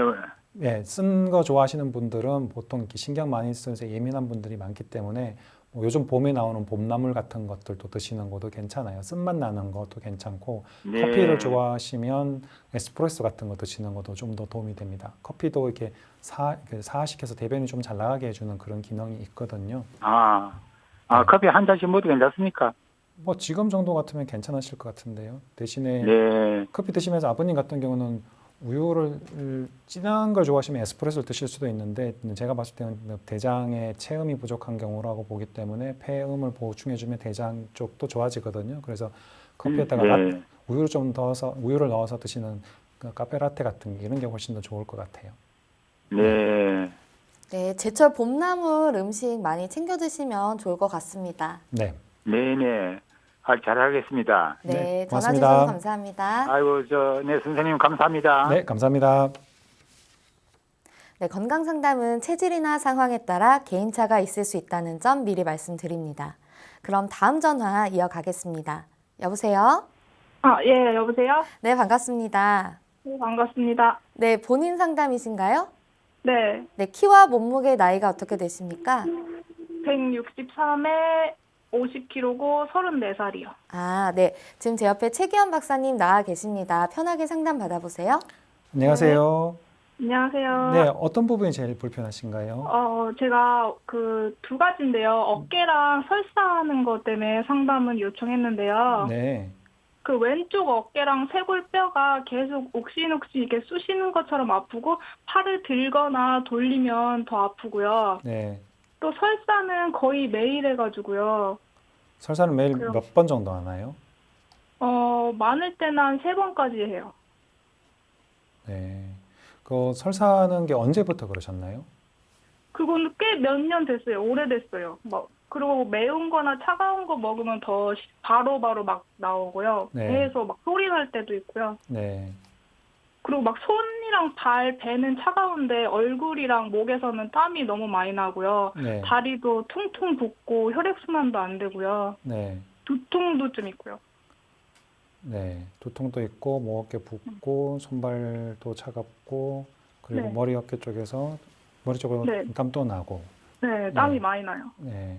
예, 쓴 거 좋아하시는 분들은 보통 이렇게 신경 많이 쓰면서 예민한 분들이 많기 때문에 뭐 요즘 봄에 나오는 봄나물 같은 것들도 드시는 것도 괜찮아요. 쓴맛 나는 것도 괜찮고 네. 커피를 좋아하시면 에스프레소 같은 거 드시는 것도 좀 더 도움이 됩니다. 커피도 이렇게 사시켜서 대변이 좀 잘 나가게 해주는 그런 기능이 있거든요. 네. 커피 한 잔씩 먹어도 괜찮습니까? 뭐 지금 정도 같으면 괜찮으실 것 같은데요. 대신에 네. 커피 드시면서 아버님 같은 경우는 우유를 진한 걸 좋아하시면 에스프레소를 드실 수도 있는데 제가 봤을 때는 대장에 체음이 부족한 경우라고 보기 때문에 폐음을 보충해주면 대장 쪽도 좋아지거든요. 그래서 커피에다가 네. 우유를 넣어서 드시는 그 카페라테 같은 게 이런 게 훨씬 더 좋을 것 같아요. 네. 네, 제철 봄나물 음식 많이 챙겨 드시면 좋을 것 같습니다. 네, 네네. 잘하겠습니다. 네, 네, 전화 고맙습니다. 주셔서 감사합니다. 아이고, 네, 선생님 감사합니다. 네, 감사합니다. 네, 건강 상담은 체질이나 상황에 따라 개인차가 있을 수 있다는 점 미리 말씀드립니다. 그럼 다음 전화 이어가겠습니다. 여보세요? 예, 여보세요? 네, 반갑습니다. 네, 반갑습니다. 네, 본인 상담이신가요? 네, 네, 키와 몸무게 나이가 어떻게 되십니까? 163에 50kg고 34살이요. 아, 네. 지금 제 옆에 최기현 박사님 나와 계십니다. 편하게 상담 받아보세요. 안녕하세요. 안녕하세요. 네, 어떤 부분이 제일 불편하신가요? 제가 그 두 가지인데요. 어깨랑 설사하는 것 때문에 상담을 요청했는데요. 네, 그 왼쪽 어깨랑 쇄골뼈가 계속 옥신옥신 이렇게 쑤시는 것처럼 아프고 팔을 들거나 돌리면 더 아프고요. 네. 또 설사는 거의 매일 해가지고요. 설사는 매일 그럼- 몇 번 정도 하나요? 많을 때는 한 3번까지 해요. 네. 그 설사하는 게 언제부터 그러셨나요? 그건 꽤 몇 년 됐어요. 오래됐어요. 그리고 매운 거나 차가운 거 먹으면 더 바로바로 막 나오고요. 네. 배에서 막 소리 날 때도 있고요. 네. 그리고 막 손이랑 배는 차가운데 얼굴이랑 목에서는 땀이 너무 많이 나고요. 네. 다리도 퉁퉁 붓고 혈액순환도 안 되고요. 네. 두통도 좀 있고요. 네. 두통도 있고, 목 어깨 붓고, 손발도 차갑고, 그리고 네. 머리 어깨 쪽에서, 머리 쪽으로 네. 땀도 나고, 네, 땀이 네. 많이 나요. 네.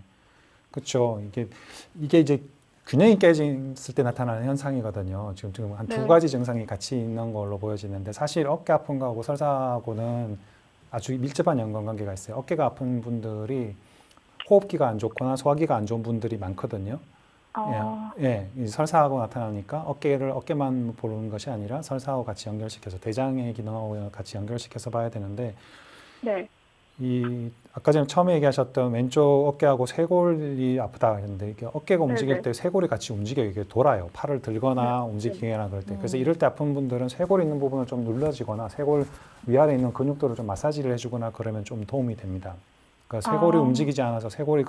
그렇죠. 이게 이제 균형이 깨졌을 때 나타나는 현상이거든요. 지금 한 두 네. 가지 증상이 같이 있는 걸로 보여지는데 사실 어깨 아픈 거하고 설사하고는 아주 밀접한 연관관계가 있어요. 어깨가 아픈 분들이 호흡기가 안 좋거나 소화기가 안 좋은 분들이 많거든요. 이 설사하고 나타나니까 어깨만 보는 것이 아니라 설사하고 같이 연결시켜서 대장의 기능하고 같이 연결시켜서 봐야 되는데 네. 아까 전에 처음에 얘기하셨던 왼쪽 어깨하고 쇄골이 아프다 했는데 이게 어깨가 움직일 네네. 때 쇄골이 같이 움직여요. 이게 돌아요. 팔을 들거나 움직이거나 그럴 때. 그래서 이럴 때 아픈 분들은 쇄골 있는 부분을 좀 눌러지거나 쇄골 위아래 있는 근육들을 좀 마사지를 해주거나 그러면 좀 도움이 됩니다. 그러니까 쇄골이 움직이지 않아서 쇄골이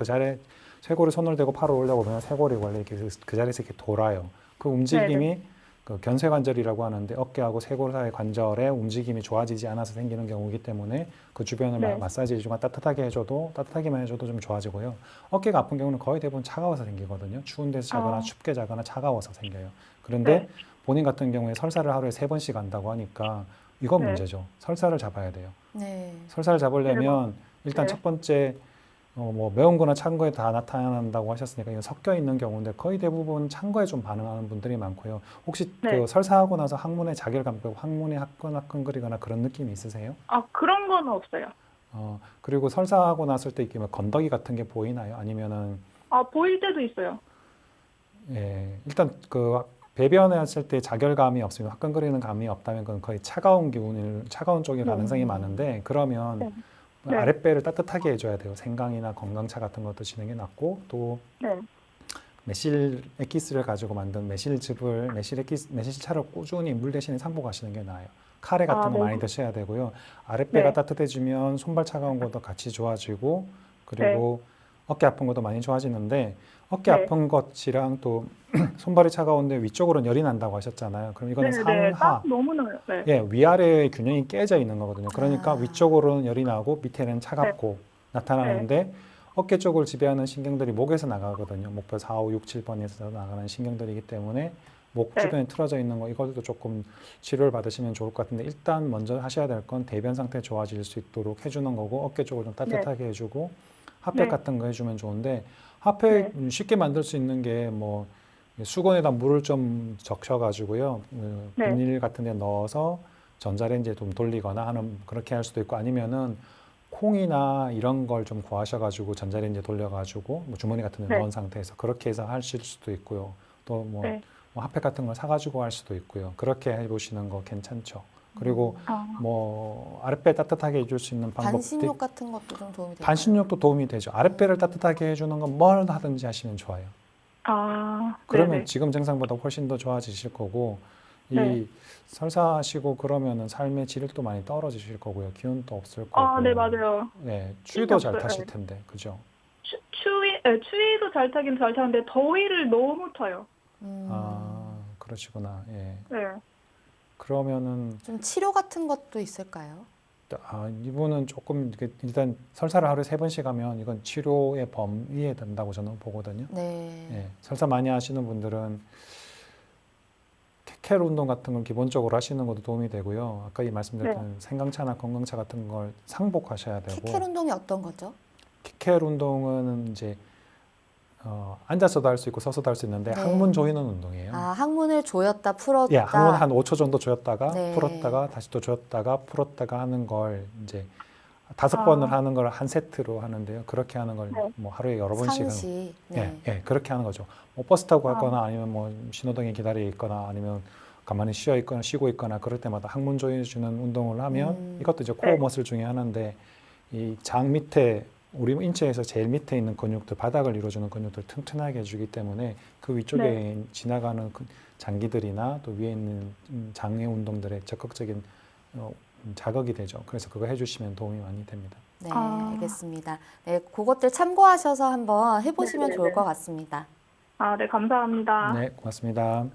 손을 대고 팔을 올려보면 쇄골이 원래 이렇게 그 자리에서 이렇게 돌아요. 그 움직임이 그 견쇄관절이라고 하는데 어깨하고 쇄골 사이 관절의 움직임이 좋아지지 않아서 생기는 경우이기 때문에 그 주변을 네. 마사지 해주거나 따뜻하게만 해줘도 좀 좋아지고요. 어깨가 아픈 경우는 거의 대부분 차가워서 생기거든요. 추운 데서 자거나 춥게 자거나 차가워서 생겨요. 그런데 네. 본인 같은 경우에 설사를 하루에 3번씩 한다고 하니까 이건 네. 문제죠. 설사를 잡아야 돼요. 네. 설사를 잡으려면 일단 네. 첫 번째 매운 거나 찬 거에 다 나타난다고 하셨으니까 이거 섞여 있는 경우인데 거의 대부분 찬 거에 좀 반응하는 분들이 많고요. 혹시 네. 그 설사하고 나서 항문에 자결감, 항문이 화끈화끈거리거나 그런 느낌이 있으세요? 그런 건 없어요. 그리고 설사하고 났을 때 이렇게 막 건더기 같은 게 보이나요? 아니면은 보일 때도 있어요. 일단 그 배변했을 때 자결감이 없으면 화끈거리는 감이 없다면 그건 거의 차가운 쪽일 가능성이 많은데 그러면 네. 네. 아랫배를 따뜻하게 해줘야 돼요. 생강이나 건강차 같은 거 드시는 게 낫고 또 네. 매실 액기스를 가지고 만든 매실즙을 매실차를 꾸준히 물 대신에 상복하시는 게 나아요. 카레 같은 거 네. 많이 드셔야 되고요. 아랫배가 네. 따뜻해지면 손발 차가운 것도 같이 좋아지고 그리고 어깨 아픈 것도 많이 좋아지는데 어깨 네. 아픈 것이랑 또 손발이 차가운데 위쪽으로는 열이 난다고 하셨잖아요. 그럼 이거는 네. 상하, 딱 너무 나요. 네. 예, 위아래의 균형이 깨져 있는 거거든요. 그러니까 아. 위쪽으로는 열이 나고 밑에는 차갑고 나타나는데 어깨 쪽을 지배하는 신경들이 목에서 나가거든요. 목뼈 4, 5, 6, 7번에서 나가는 신경들이기 때문에 목 네. 주변에 틀어져 있는 거 이것도 조금 치료를 받으시면 좋을 것 같은데 일단 먼저 하셔야 될 건 대변 상태 좋아질 수 있도록 해주는 거고 어깨 쪽을 좀 따뜻하게 해주고 핫팩 네. 같은 거 해주면 좋은데 핫팩 쉽게 만들 수 있는 게 뭐 수건에다 물을 좀 적셔가지고요 네. 비닐 같은 데 넣어서 전자레인지에 좀 돌리거나 하는 그렇게 할 수도 있고 아니면은 콩이나 이런 걸 좀 구하셔가지고 전자레인지에 돌려가지고 뭐 주머니 같은 데 네. 넣은 상태에서 그렇게 해서 하실 수도 있고요. 또 뭐 네. 핫팩 같은 걸 사가지고 할 수도 있고요. 그렇게 해보시는 거 괜찮죠. 그리고 뭐 아랫배 따뜻하게 해줄 수 있는 방법들이 반신욕 같은 것도 좀 도움이 될까요? 반신욕도 도움이 되죠. 아랫배를 따뜻하게 해주는 건 뭘 하든지 하시면 좋아요. 그러면 네네. 지금 증상보다 훨씬 더 좋아지실 거고 네. 이 설사하시고 그러면은 삶의 질도 많이 떨어지실 거고요. 기운도 없을 거고. 네, 맞아요. 네, 추위도 잘 없어요. 타실 텐데, 그죠? 추위도 잘 타긴 잘 타는데 더위를 너무 타요. 그러시구나. 예. 네. 그러면은 좀 치료 같은 것도 있을까요? 이분은 조금 일단 설사를 하루에 3번씩 하면 이건 치료의 범위에 든다고 저는 보거든요. 네. 예, 설사 많이 하시는 분들은 케켈 운동 같은 걸 기본적으로 하시는 것도 도움이 되고요. 아까 말씀드렸던 생강차나 건강차 같은 걸 상복하셔야 되고. 케켈 운동이 어떤 거죠? 케켈 운동은 이제 앉아서도 할 수 있고 서서도 할 수 있는데 네. 항문 조이는 운동이에요. 항문을 조였다 풀었다. 예, 항문 한 5초 정도 조였다가 네. 풀었다가 다시 또 조였다가 풀었다가 하는 걸 이제 5번을 하는 걸 한 세트로 하는데요. 그렇게 하는 걸 뭐 하루에 여러 번씩 하는 상시. 네. 예, 그렇게 하는 거죠. 뭐 버스 타고 가거나 아니면 뭐 신호등에 기다려 있거나 아니면 가만히 쉬고 있거나 그럴 때마다 항문 조여주는 운동을 하면 이것도 이제 코어 머슬 중에 하나인데 이 장 밑에 우리 인체에서 제일 밑에 있는 근육들, 바닥을 이루어주는 근육들 튼튼하게 해주기 때문에 그 위쪽에 지나가는 장기들이나 또 위에 있는 장의 운동들에 적극적인 자극이 되죠. 그래서 그거 해주시면 도움이 많이 됩니다. 네, 알겠습니다. 네, 그것들 참고하셔서 한번 해보시면 좋을 것 같습니다. 네, 감사합니다. 네, 고맙습니다.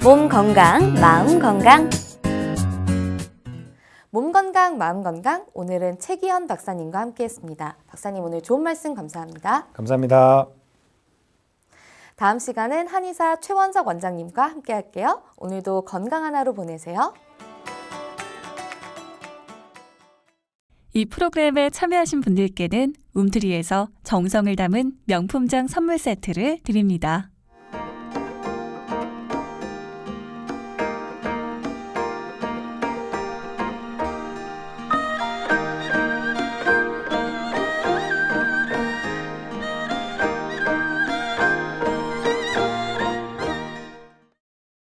몸 건강, 마음 건강. 몸 건강, 마음 건강. 오늘은 최기현 박사님과 함께했습니다. 박사님 오늘 좋은 말씀 감사합니다. 감사합니다. 다음 시간은 한의사 최원석 원장님과 함께할게요. 오늘도 건강한 하루 보내세요. 이 프로그램에 참여하신 분들께는 움트리에서 정성을 담은 명품장 선물 세트를 드립니다.